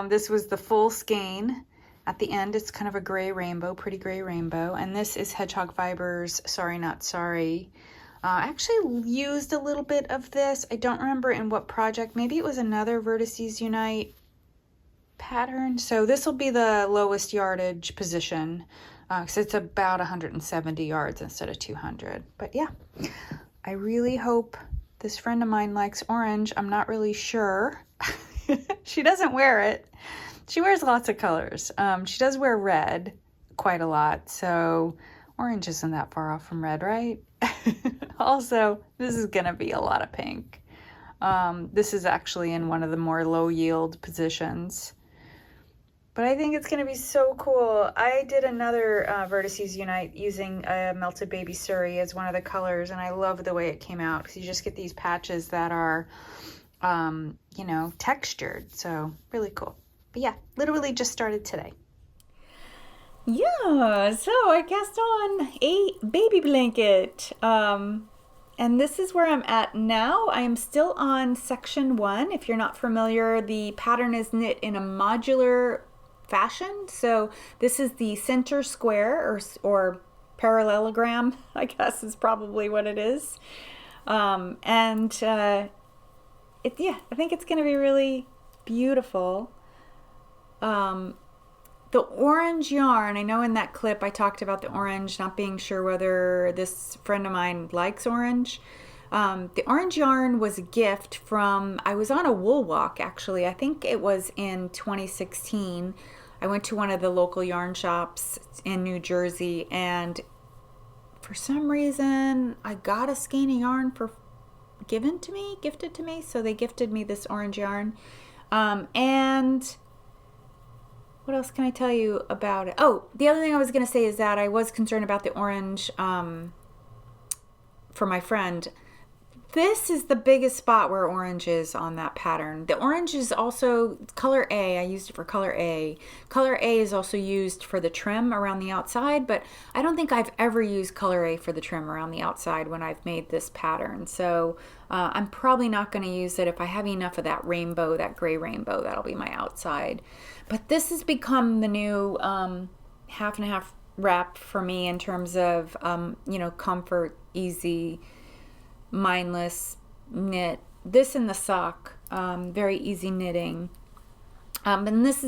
This was the full skein. At the end, it's kind of a gray rainbow, pretty gray rainbow. And this is Hedgehog Fibers, Sorry Not Sorry. I actually used a little bit of this. I don't remember in what project. Maybe it was another Vertices Unite pattern. So this will be the lowest yardage position because it's about 170 yards instead of 200. But yeah, I really hope this friend of mine likes orange. I'm not really sure. She doesn't wear it. She wears lots of colors. She does wear red quite a lot, so orange isn't that far off from red, right? Also, this is gonna be a lot of pink. This is actually in one of the more low yield positions. But I think it's going to be so cool. I did another Vertices Unite using a Melted Baby Surrey as one of the colors, and I love the way it came out because you just get these patches that are, you know, textured. So really cool. But yeah, literally just started today. Yeah, so I cast on a baby blanket. And this is where I'm at now. I am still on section 1. If you're not familiar, the pattern is knit in a modular fashion. So this is the center square or parallelogram, I guess is probably what it is. I think it's going to be really beautiful. The orange yarn, I know in that clip I talked about the orange, not being sure whether this friend of mine likes orange. The orange yarn was a gift from, I was on a wool walk actually, I think it was in 2016. I went to one of the local yarn shops in New Jersey, and for some reason I got a skein of yarn gifted to me, so they gifted me this orange yarn. And what else can I tell you about it? Oh, the other thing I was going to say is that I was concerned about the orange for my friend. This is the biggest spot where orange is on that pattern. The orange is also color A. I used it for color A. Color A is also used for the trim around the outside, but I don't think I've ever used color A for the trim around the outside when I've made this pattern. So I'm probably not going to use it. If I have enough of that rainbow, that gray rainbow, that'll be my outside. But this has become the new half and half wrap for me in terms of, comfort, easy, mindless knit. This and the sock, very easy knitting. And this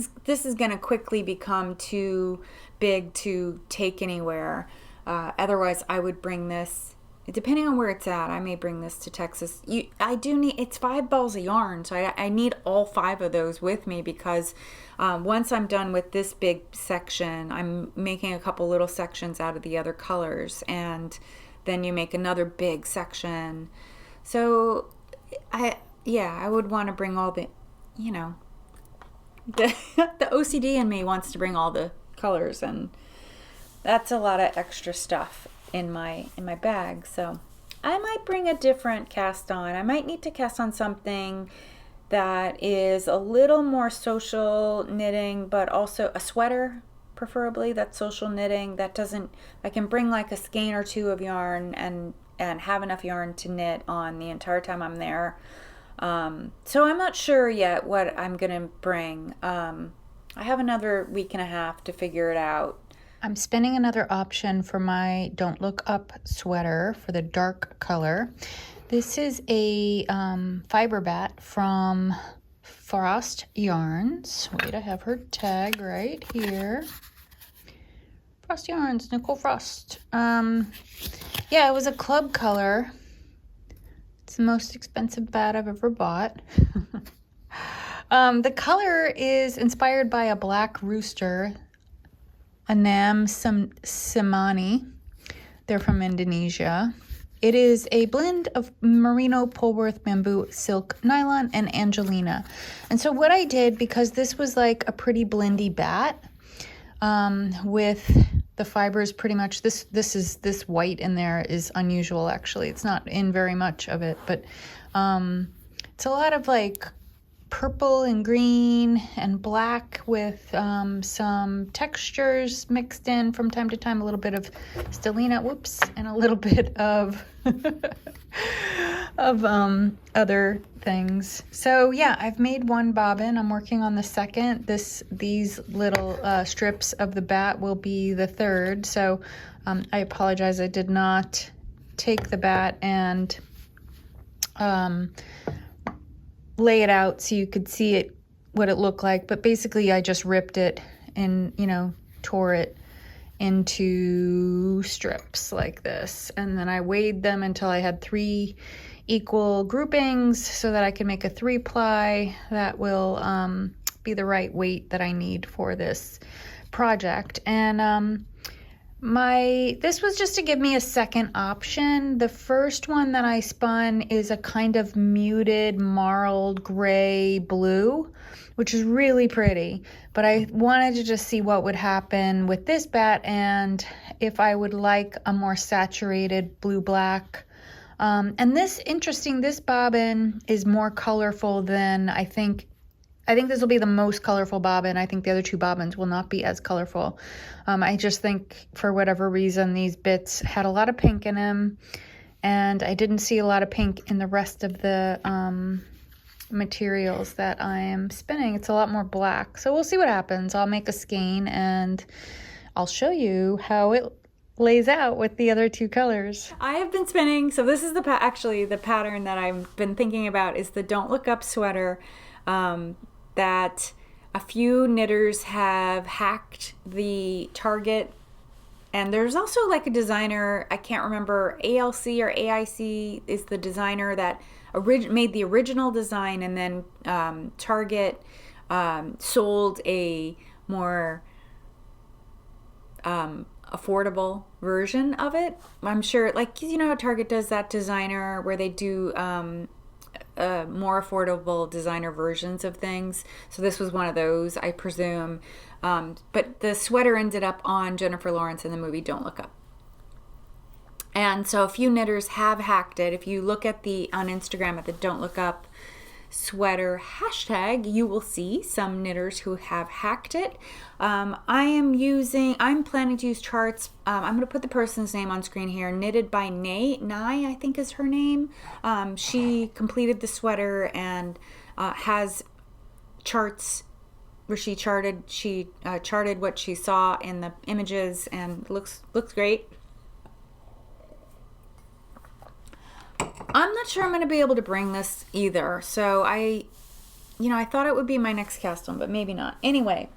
is going to quickly become too big to take anywhere. Otherwise, I would bring this. Depending on where it's at, I may bring this to Texas. It's 5 balls of yarn, so I need all 5 of those with me because once I'm done with this big section, I'm making a couple little sections out of the other colors, and then you make another big section. So I would want to bring all the, the OCD in me wants to bring all the colors, and that's a lot of extra stuff in my bag. So I might bring a different cast on. I might need to cast on something that is a little more social knitting, but also a sweater, preferably that's social knitting. I can bring like a skein or 2 of yarn and have enough yarn to knit on the entire time I'm there. So I'm not sure yet what I'm gonna bring. I have another week and a half to figure it out. I'm spinning another option for my Don't Look Up sweater for the dark color. This is a fiber bat from Frost Yarns. Wait, I have her tag right here. Frost Yarns, Nicole Frost. Yeah, it was a club color. It's the most expensive bat I've ever bought. The color is inspired by a black rooster, Anam Simani. They're from Indonesia. It is a blend of merino, Polworth, bamboo, silk, nylon, and Angelina. And so what I did, because this was like a pretty blendy bat, with the fibers pretty much, this white in there is unusual actually. It's not in very much of it, but it's a lot of like purple and green and black with some textures mixed in from time to time, a little bit of stellina, and a little bit of other things. So yeah, I've made 1 bobbin. I'm working on the second. These little strips of the bat will be the 3rd. So I apologize, I did not take the bat and lay it out so you could see what it looked like, but basically I just ripped it and tore it into strips like this. And then I weighed them until I had 3 equal groupings so that I can make a 3-ply that will be the right weight that I need for this project. And this was just to give me a second option. The first one that I spun is a kind of muted marled gray blue, which is really pretty, but I wanted to just see what would happen with this bat and if I would like a more saturated blue-black. And this bobbin is more colorful than I think this will be the most colorful bobbin. I think the other 2 bobbins will not be as colorful. I just think for whatever reason, these bits had a lot of pink in them, and I didn't see a lot of pink in the rest of the materials that I am spinning. It's a lot more black. So we'll see what happens. I'll make a skein and I'll show you how it lays out with the other 2 colors. I have been spinning, so this is actually the pattern that I've been thinking about is the Don't Look Up sweater. That a few knitters have hacked the target, and there's also like a designer, I can't remember, ALC or AIC is the designer that made the original design, and then Target sold a more affordable version of it. I'm sure, like, you know how Target does that designer where they do more affordable designer versions of things. So this was one of those, I presume. But the sweater ended up on Jennifer Lawrence in the movie Don't Look Up. And so a few knitters have hacked it. If you look at on Instagram at the Don't Look Up sweater hashtag, you will see some knitters who have hacked it. I'm planning to use charts. I'm going to put the person's name on screen here. Knitted by Nye, I think is her name. She completed the sweater and has charts where she charted what she saw in the images, and looks great. I'm not sure I'm going to be able to bring this either. So I thought it would be my next cast on, but maybe not. Anyway,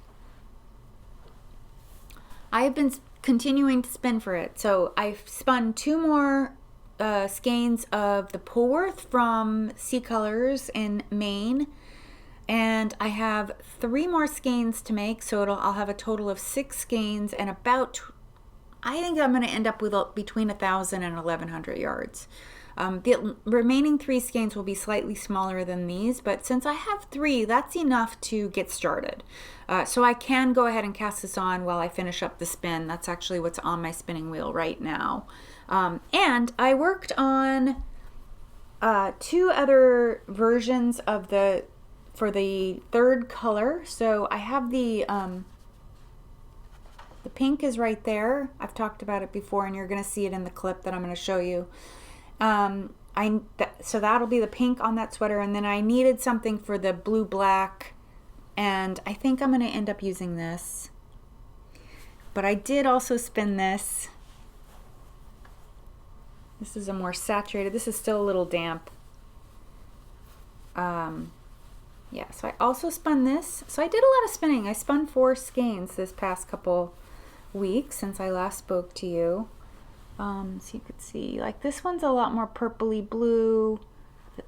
I have been continuing to spin for it. So I've spun 2 more skeins of the Polworth from Sea Colors in Maine. And I have 3 more skeins to make. So I'll have a total of 6 skeins and I think I'm going to end up with between 1,000 and 1,100 yards. The remaining 3 skeins will be slightly smaller than these, but since I have 3, that's enough to get started. So I can go ahead and cast this on while I finish up the spin. That's actually what's on my spinning wheel right now. And I worked on 2 other versions for the 3rd color. So I have the pink is right there. I've talked about it before, and you're going to see it in the clip that I'm going to show you. So that'll be the pink on that sweater, and then I needed something for the blue-black, and I think I'm going to end up using this. But I did also spin this. This is a more saturated. This is still a little damp. Yeah, so I also spun this. So I did a lot of spinning. I spun 4 skeins this past couple weeks since I last spoke to you. So you could see, like, this one's a lot more purpley blue,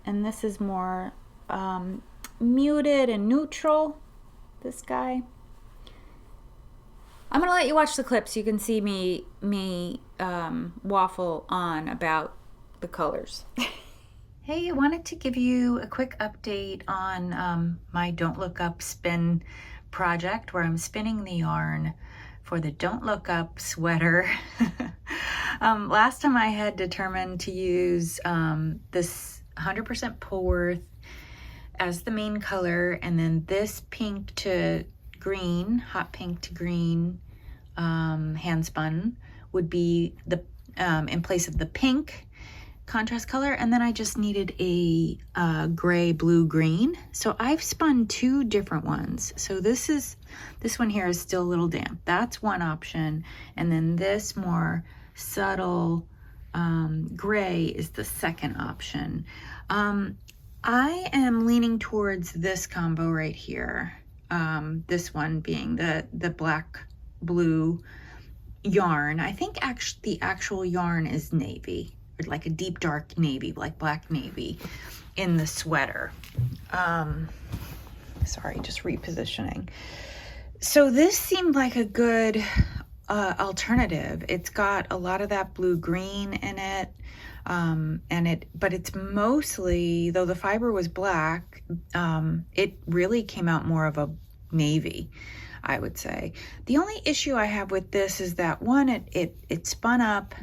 and this is more muted and neutral, this guy. I'm gonna let you watch the clip so you can see me waffle on about the colors. Hey, I wanted to give you a quick update on my Don't Look Up spin project, where I'm spinning the yarn for the Don't Look Up sweater. Last time I had determined to use this 100% Polworth as the main color, and then this pink to green, hot pink to green hand spun would be the in place of the pink contrast color, and then I just needed a gray, blue, green. So I've spun 2 different ones. So this one here is still a little damp. That's one option, and then this more subtle gray is the second option. I am leaning towards this combo right here. This one being the black blue yarn. I think actually the actual yarn is navy, or like a deep dark navy, like black navy in the sweater. Sorry, just repositioning. So this seemed like a good alternative. It's got a lot of that blue green in it. But it's mostly, though the fiber was black, it really came out more of a navy, I would say. The only issue I have with this is that one, it spun up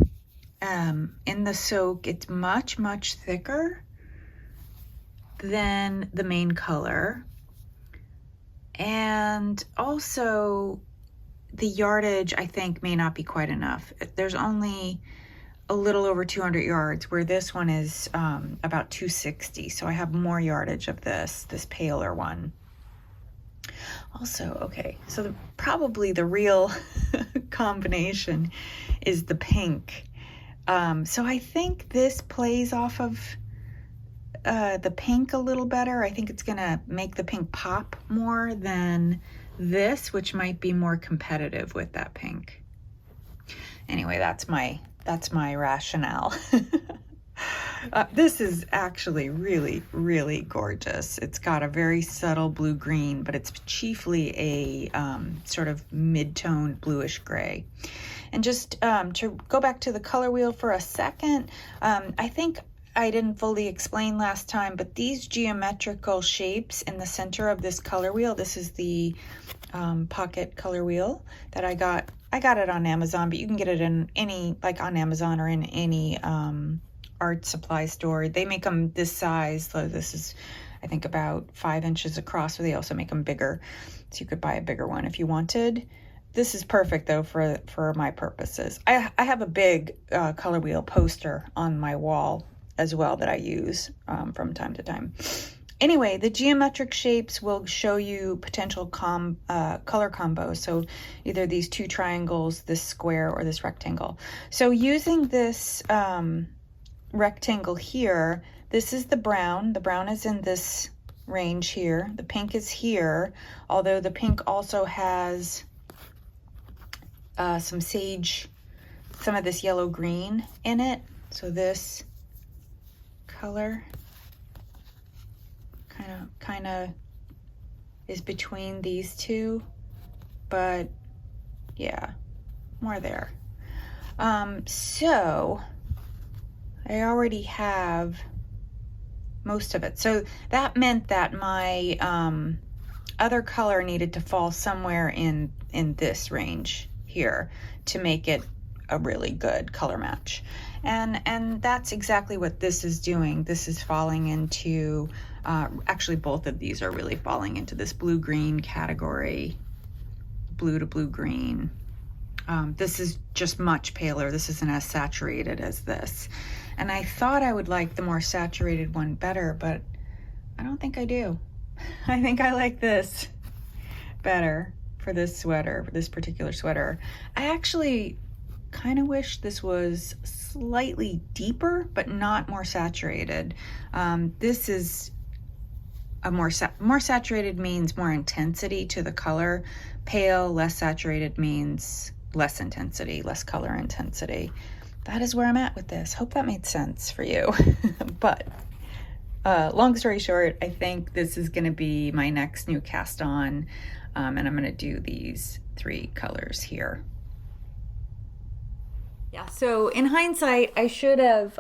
in the soak. It's much thicker than the main color, and also the yardage I think may not be quite enough. There's only a little over 200 yards, where this one is about 260. So I have more yardage of this paler one. Also, okay, so probably the real combination is the pink. So I think this plays off of the pink a little better. I think it's gonna make the pink pop more than this, which might be more competitive with that pink. Anyway, that's my rationale. This is actually really gorgeous. It's got a very subtle blue-green, but it's chiefly a sort of mid-toned bluish gray. And just to go back to the color wheel for a second, I think I didn't fully explain last time, but these geometrical shapes in the center of this color wheel, this is the pocket color wheel that I got it on Amazon, but you can get it in any, like on Amazon or in any art supply store. They make them this size, so this is I think about 5 inches across, so they also make them bigger, so you could buy a bigger one if you wanted. This is perfect though for my purposes. I have a big color wheel poster on my wall as well that I use from time to time. Anyway, the geometric shapes will show you potential color combos. So either these two triangles, this square, or this rectangle. So using this rectangle here, this is the brown. The brown is in this range here. The pink is here, although the pink also has some sage, some of this yellow green in it. So this color kind of is between these two, but yeah, more there. So I already have most of it. So that meant that my other color needed to fall somewhere in this range here to make it a really good color match. And that's exactly what this is doing. This is falling into, actually both of these are really falling into this blue-green category, blue to blue-green. This is just much paler. This isn't as saturated as this. And I thought I would like the more saturated one better, but I don't think I do. I think I like this better for this sweater, for this particular sweater. I actually kind of wish this was slightly deeper, but not more saturated. This is a more saturated means more intensity to the color. Pale, less saturated means less intensity, less color intensity. That is where I'm at with this. Hope that made sense for you. But long story short, I think this is going to be my next new cast on, and I'm going to do these 3 colors here. Yeah, so in hindsight, I should have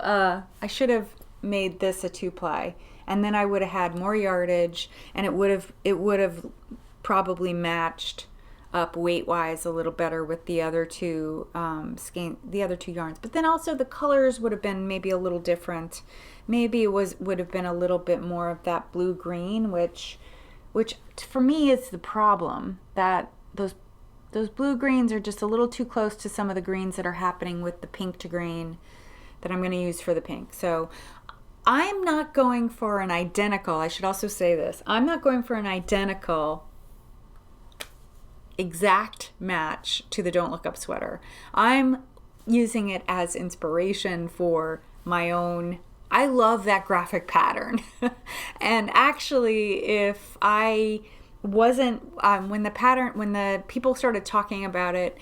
made this a 2-ply, and then I would have had more yardage, and it would have probably matched up weight-wise a little better with the other two yarns. But then also the colors would have been maybe a little different. Maybe it would have been a little bit more of that blue-green, which for me is the problem, that those blue greens are just a little too close to some of the greens that are happening with the pink to green that I'm going to use for the pink. So I'm not going for an identical, I should also say this, I'm not going for an identical exact match to the Don't Look Up sweater. I'm using it as inspiration for my own. I love that graphic pattern. And actually, if I wasn't, when the people started talking about it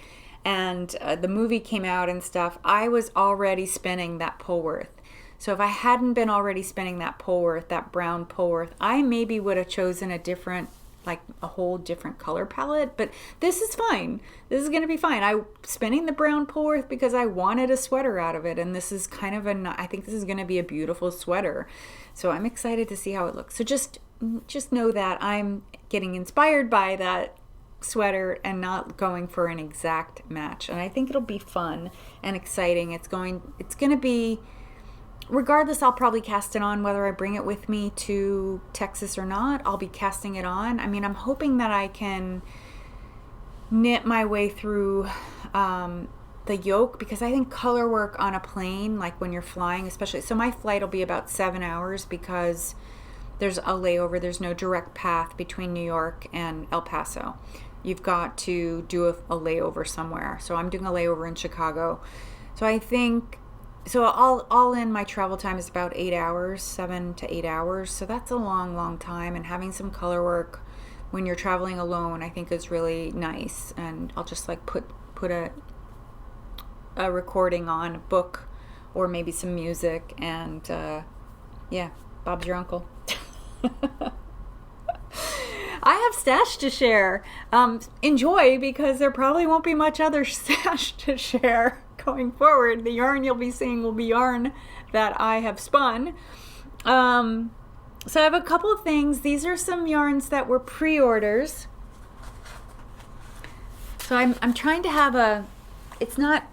and the movie came out and stuff, I was already spinning that Polworth. So if I hadn't been already spinning that Polworth, that brown Polworth, I maybe would have chosen a different, like a whole different color palette, but this is fine. This is going to be fine. I'm spinning the brown Polworth because I wanted a sweater out of it, and this is kind of I think this is going to be a beautiful sweater. So I'm excited to see how it looks. So just know that I'm getting inspired by that sweater and not going for an exact match. And I think it'll be fun and exciting. It's going to be, regardless, I'll probably cast it on whether I bring it with me to Texas or not. I'll be casting it on. I mean, I'm hoping that I can knit my way through the yoke, because I think color work on a plane, like when you're flying, especially, so my flight will be about 7 hours because there's a layover. There's no direct path between New York and El Paso. You've got to do a layover somewhere. So I'm doing a layover in Chicago. So I think, so all in, my travel time is about 8 hours, 7 to 8 hours. So that's a long time. And having some color work when you're traveling alone, I think is really nice. And I'll just like put a recording on, a book, or maybe some music, and yeah, Bob's your uncle. I have stash to share. Enjoy, because there probably won't be much other stash to share going forward. The yarn you'll be seeing will be yarn that I have spun. So I have a couple of things. These are some yarns that were pre-orders. So I'm trying to have a, it's not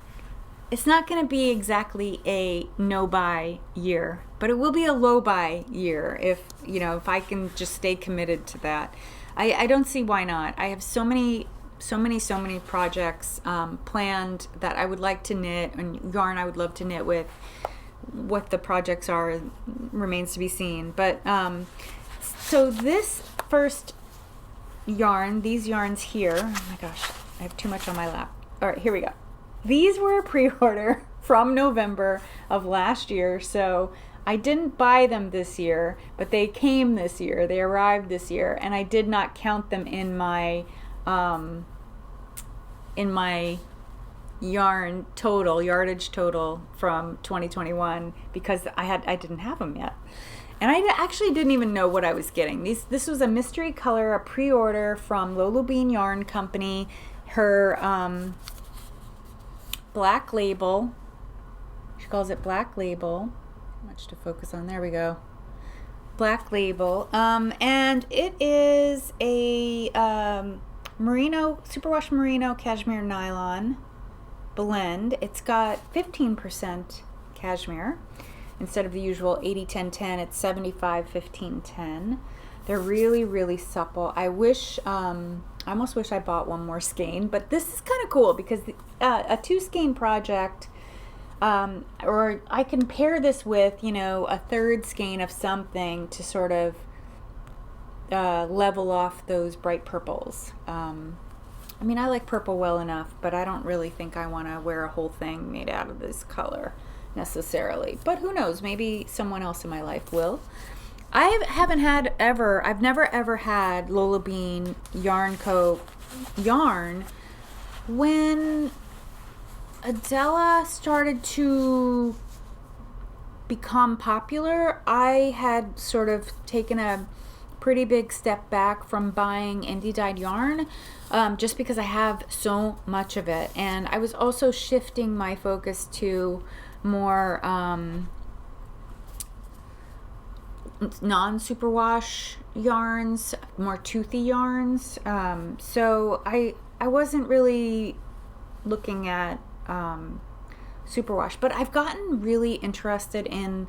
going to be exactly a no-buy year, but it will be a low-buy year if I can just stay committed to that. I don't see why not. I have so many projects planned that I would like to knit, and yarn I would love to knit with. What the projects are remains to be seen. But so this first yarn, these yarns here, oh my gosh, I have too much on my lap. All right, here we go. These were a pre-order from November of last year, so I didn't buy them this year, but they came this year. They arrived this year, and I did not count them in my yardage total from 2021, because I didn't have them yet. And I actually didn't even know what I was getting. This was a mystery color, a pre-order from Lolo Bean Yarn Company. Her Black Label. She calls it Black Label. Much to focus on. There we go. Black Label. And it is a merino, superwash merino cashmere nylon blend. It's got 15% cashmere instead of the usual 80-10-10. It's 75-15-10. They're really supple. I almost wish I bought one more skein, but this is kind of cool because a 2 skein project, or I can pair this with, a 3rd skein of something to sort of level off those bright purples. I mean, I like purple well enough, but I don't really think I want to wear a whole thing made out of this color necessarily. But who knows? Maybe someone else in my life will. I've never ever had Lola Bean Yarn Co. yarn. When Adela started to become popular, I had sort of taken a pretty big step back from buying indie dyed yarn, just because I have so much of it. And I was also shifting my focus to more non-superwash yarns, more toothy yarns. So I wasn't really looking at superwash, but I've gotten really interested in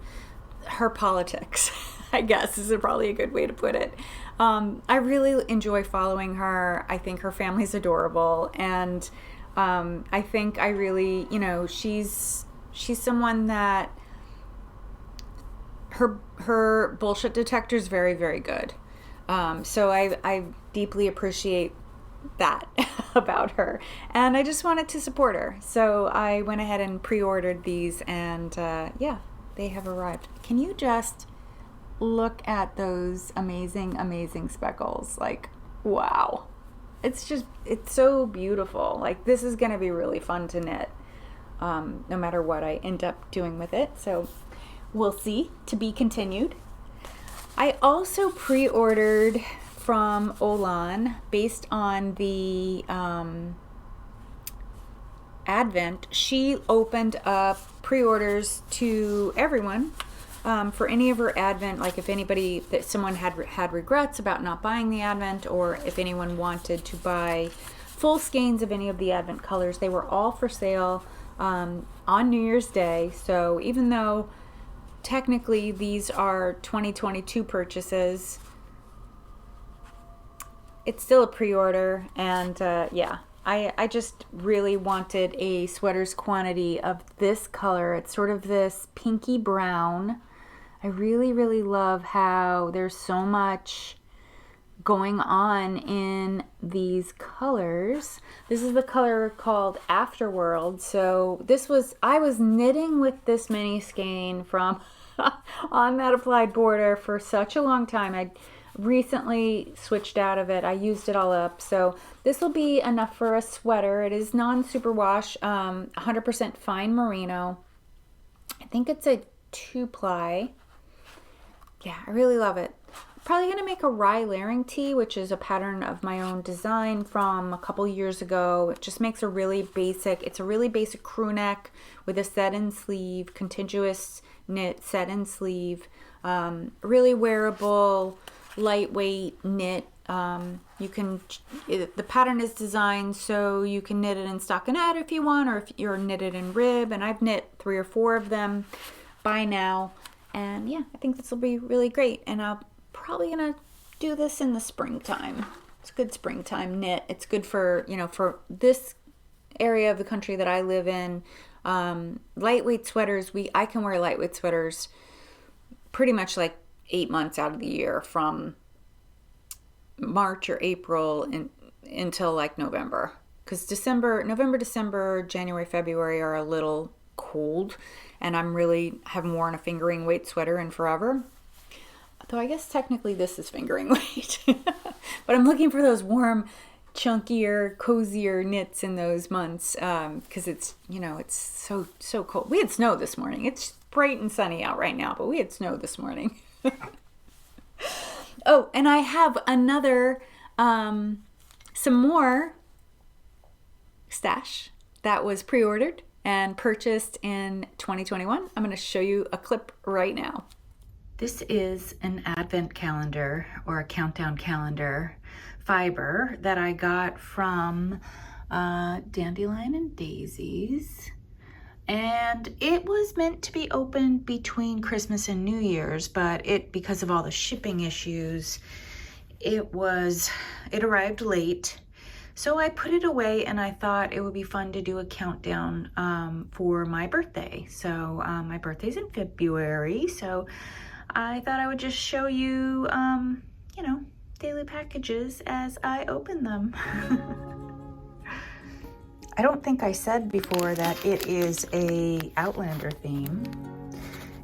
her politics, I guess is probably a good way to put it. I really enjoy following her. I think her family's adorable, and I think I really, she's someone that her bullshit detector is very, very good. So I deeply appreciate that about her, and I just wanted to support her. So I went ahead and pre-ordered these, and yeah, they have arrived. Can you just look at those amazing speckles? Like, wow. it's so beautiful. Like, this is going to be really fun to knit, no matter what I end up doing with it. So we'll see, to be continued. I also pre-ordered from Olann, based on the Advent. She opened up pre-orders to everyone for any of her Advent, like if someone had regrets about not buying the Advent, or if anyone wanted to buy full skeins of any of the Advent colors, they were all for sale on New Year's Day. So even though technically these are 2022 purchases, it's still a pre-order, and yeah, I just really wanted a sweater's quantity of this color. It's sort of this pinky brown. I really, really love how there's so much going on in these colors. This is the color called Afterworld. So I was knitting with this mini skein from on that applied border for such a long time. I recently switched out of it. I used it all up. So this will be enough for a sweater. It is non-superwash, 100% fine merino. I think it's a 2-ply. Yeah, I really love it. Probably going to make a rye layering tee, which is a pattern of my own design from a couple years ago. It just makes it's a really basic crew neck with a set-in sleeve, contiguous knit set-in sleeve, really wearable, lightweight knit. The pattern is designed so you can knit it in stockinette if you want, or if you're knitted in rib, and I've knit 3 or 4 of them by now. And yeah, I think this will be really great, and I'm probably gonna do this in the springtime. It's a good springtime knit. It's good for, for this area of the country that I live in. Lightweight sweaters, I can wear lightweight sweaters pretty much like 8 months out of the year, from March or April until like November, because November, December, January, February are a little cold, and haven't worn a fingering weight sweater in forever. Though I guess technically this is fingering weight, but I'm looking for those warm, chunkier, cozier knits in those months, because it's so cold. We had snow this morning. It's bright and sunny out right now, but we had snow this morning. Oh, and I have some more stash that was pre-ordered and purchased in 2021. I'm going to show you a clip right now. This is an advent calendar, or a countdown calendar fiber that I got from Dandelion and Daisies. And it was meant to be opened between Christmas and New Year's, but because of all the shipping issues, it arrived late. So I put it away, and I thought it would be fun to do a countdown for my birthday. So my birthday's in February, so I thought I would just show you, daily packages as I open them. I don't think I said before that it is a Outlander theme.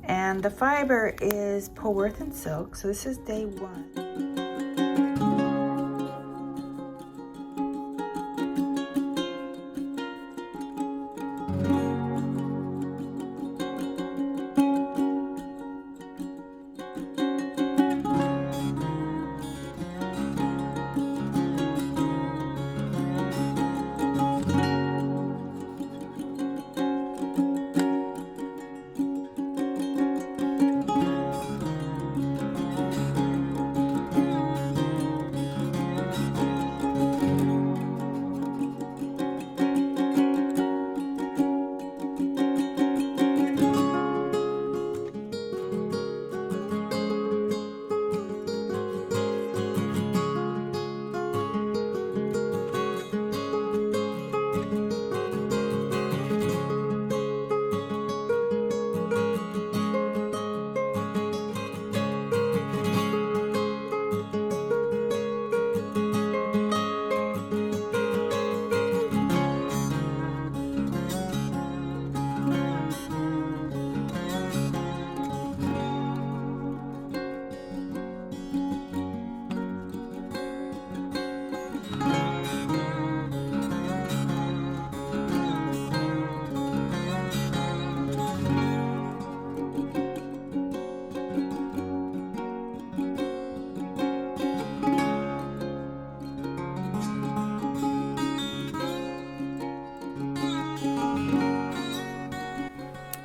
And the fiber is Polworth and Silk, so this is day 1.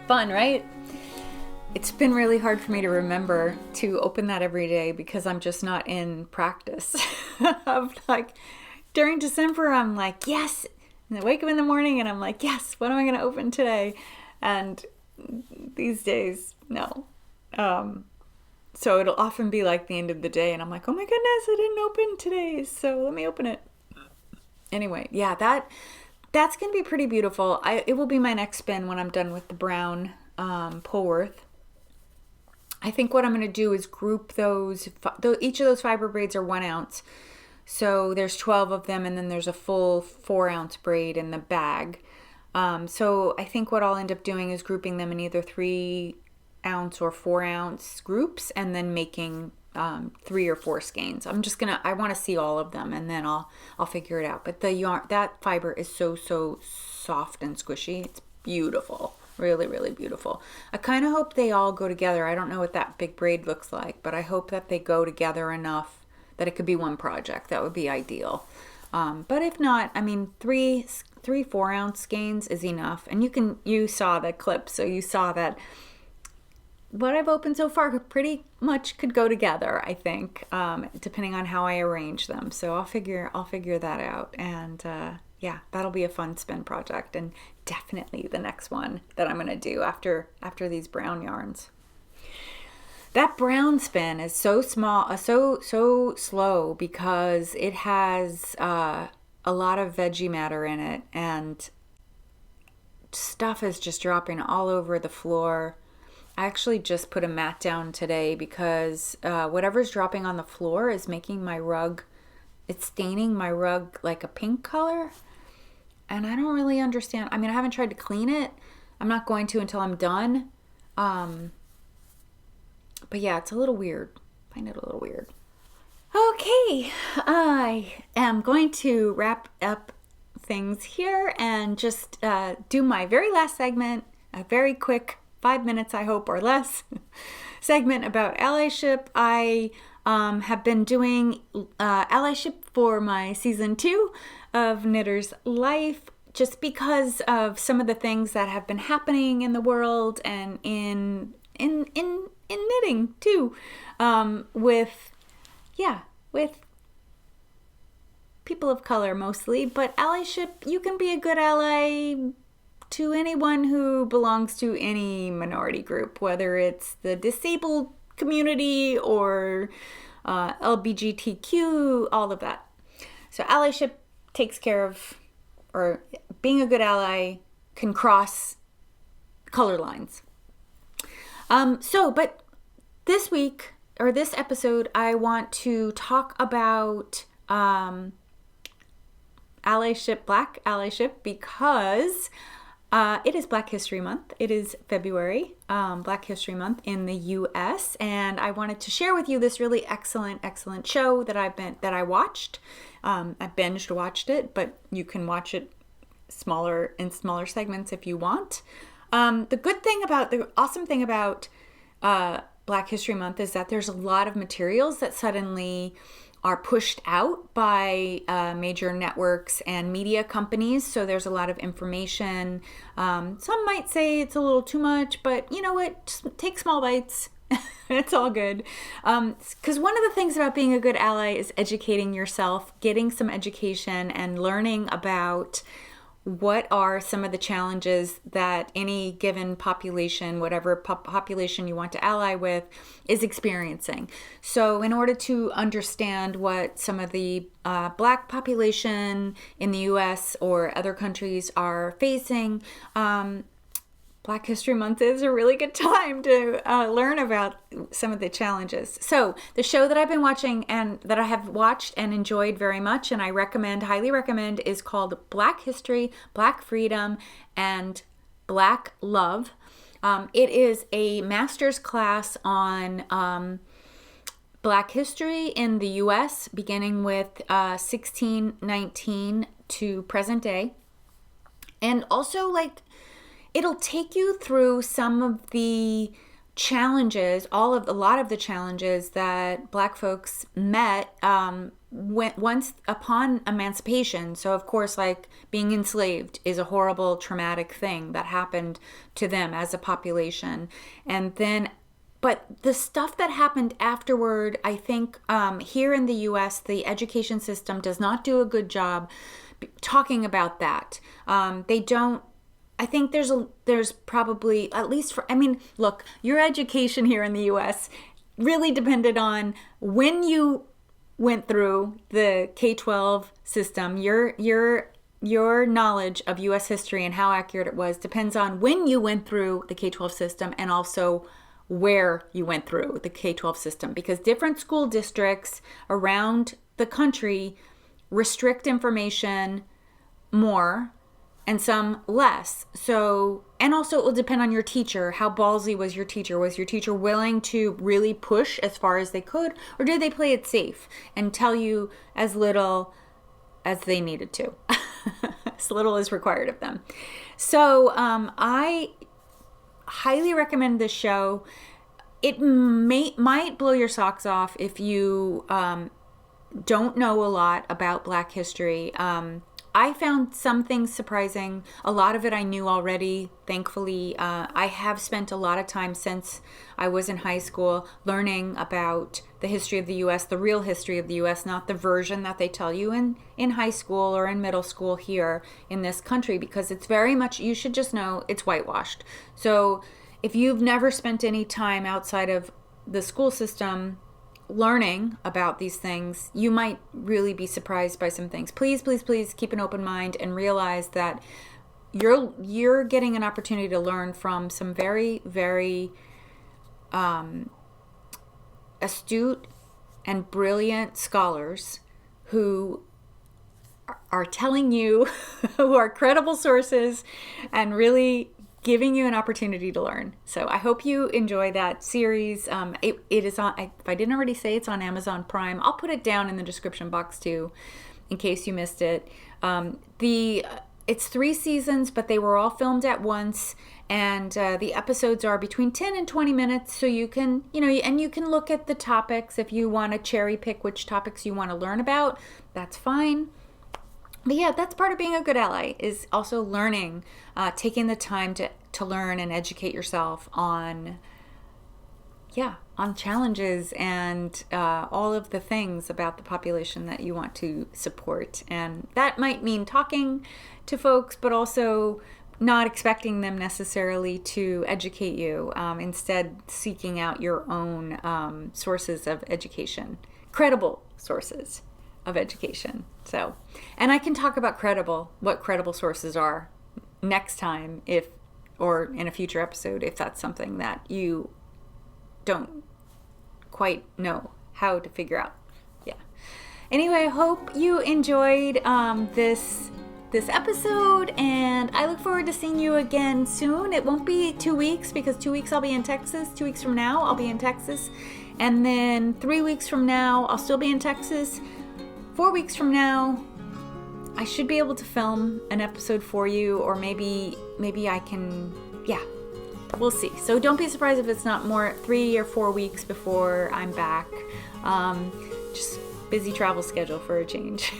Fun, right? It's been really hard for me to remember to open that every day because I'm just not in practice of like during December. I'm like, yes. And I wake up in the morning and I'm like, yes, what am I going to open today? And these days, no. So it'll often be like the end of the day and I'm like, oh my goodness, I didn't open today. So let me open it. Anyway, yeah, that's going to be pretty beautiful. It will be my next spin when I'm done with the brown Polworth. I think what I'm going to do is group those. Each of those fiber braids are 1 ounce. So there's 12 of them, and then there's a full 4 ounce braid in the bag. So I think what I'll end up doing is grouping them in either 3 ounce or 4 ounce groups, and then making 3 or 4 skeins. I want to see all of them, and then I'll figure it out. But the yarn, that fiber is so soft and squishy. It's beautiful. Really, really beautiful. I kind of hope they all go together. I don't know what that big braid looks like, but I hope that they go together enough that it could be one project. That would be ideal. But if not, I mean, 3 4 ounce skeins is enough. And you saw the clip, so you saw that what I've opened so far pretty much could go together, I think, depending on how I arrange them. So I'll figure that out. And yeah, that'll be a fun spin project, and definitely the next one that I'm going to do after these brown yarns. That brown spin is so small, so slow because it has a lot of veggie matter in it, and stuff is just dropping all over the floor. I actually just put a mat down today because whatever's dropping on the floor is making my rug, it's staining my rug like a pink color. And I don't really understand. I mean, I haven't tried to clean it. I'm not going to until I'm done. But yeah, it's a little weird. I find it a little weird. Okay, I am going to wrap up things here and just do my very last segment, a very quick 5 minutes, I hope, or less, segment about allyship. I have been doing allyship for my season 2 of Knitter's Life, just because of some of the things that have been happening in the world and in knitting too, with people of color mostly. But allyship, you can be a good ally to anyone who belongs to any minority group, whether it's the disabled community or LGBTQ, all of that. So allyship takes care of, or being a good ally can cross color lines. But this week, or this episode, I want to talk about allyship, Black allyship, because it is Black History Month. It is February, Black History Month in the U.S., and I wanted to share with you this really excellent show that I watched. I binged watched it, but you can watch it in smaller segments if you want. The awesome thing about Black History Month is that there's a lot of materials that suddenly are pushed out by major networks and media companies. So there's a lot of information. Some might say it's a little too much, but you know what? Just take small bites. It's all good. Because one of the things about being a good ally is educating yourself, getting some education and learning about what are some of the challenges that any given population, whatever population you want to ally with, is experiencing. So in order to understand what some of the Black population in the US or other countries are facing, Black History Month is a really good time to learn about some of the challenges. So the show that I've been watching and that I have watched and enjoyed very much, and I highly recommend, is called Black History, Black Freedom, and Black Love. It is a master's class on Black history in the U.S., beginning with 1619 to present day. And also, it'll take you through some of the challenges, a lot of the challenges that Black folks met once upon emancipation. So of course, like being enslaved is a horrible, traumatic thing that happened to them as a population. And then, but the stuff that happened afterward, I think here in the US, the education system does not do a good job talking about that. They don't. I think there's probably, at least for, I mean, look, your education here in the US really depended on when you went through the K-12 system. Your knowledge of US history and how accurate it was depends on when you went through the K-12 system, and also where you went through the K-12 system, because different school districts around the country restrict information more and some less. So, and also it will depend on your teacher. How ballsy was your teacher? Was your teacher willing to really push as far as they could? Or did they play it safe and tell you as little as they needed to? As little as required of them. So I highly recommend this show. It might blow your socks off if you don't know a lot about Black history. I found some things surprising. A lot of it I knew already, thankfully. I have spent a lot of time since I was in high school learning about the history of the U.S., the real history of the U.S., not the version that they tell you in high school or in middle school here in this country, because it's very much, you should just know, it's whitewashed. So if you've never spent any time outside of the school system learning about these things, you might really be surprised by some things. Please, please, please keep an open mind and realize that you're getting an opportunity to learn from some very, very astute and brilliant scholars who are telling you, who are credible sources, and really giving you an opportunity to learn. So I hope you enjoy that series. It is on, if I didn't already say, it's on Amazon Prime. I'll put it down in the description box too, in case you missed it. It's 3 seasons, but they were all filmed at once, and the episodes are between 10 and 20 minutes, so you can, and you can look at the topics if you want to cherry pick which topics you want to learn about. That's fine. But yeah, that's part of being a good ally, is also learning, taking the time to learn and educate yourself on challenges and all of the things about the population that you want to support. And that might mean talking to folks, but also not expecting them necessarily to educate you, instead seeking out your own sources of education, credible sources of education. So, and I can talk about what credible sources are next time, or in a future episode, if that's something that you don't quite know how to figure out. Yeah. Anyway, I hope you enjoyed this episode, and I look forward to seeing you again soon. It won't be 2 weeks, because 2 weeks I'll be in Texas. 2 weeks from now I'll be in Texas, and then 3 weeks from now I'll still be in Texas. 4 weeks from now, I should be able to film an episode for you, or maybe I can, we'll see. So don't be surprised if it's not more 3 or 4 weeks before I'm back. Just busy travel schedule for a change.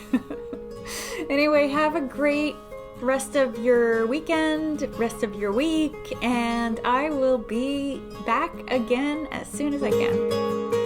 Anyway, have a great rest of your weekend, rest of your week, and I will be back again as soon as I can.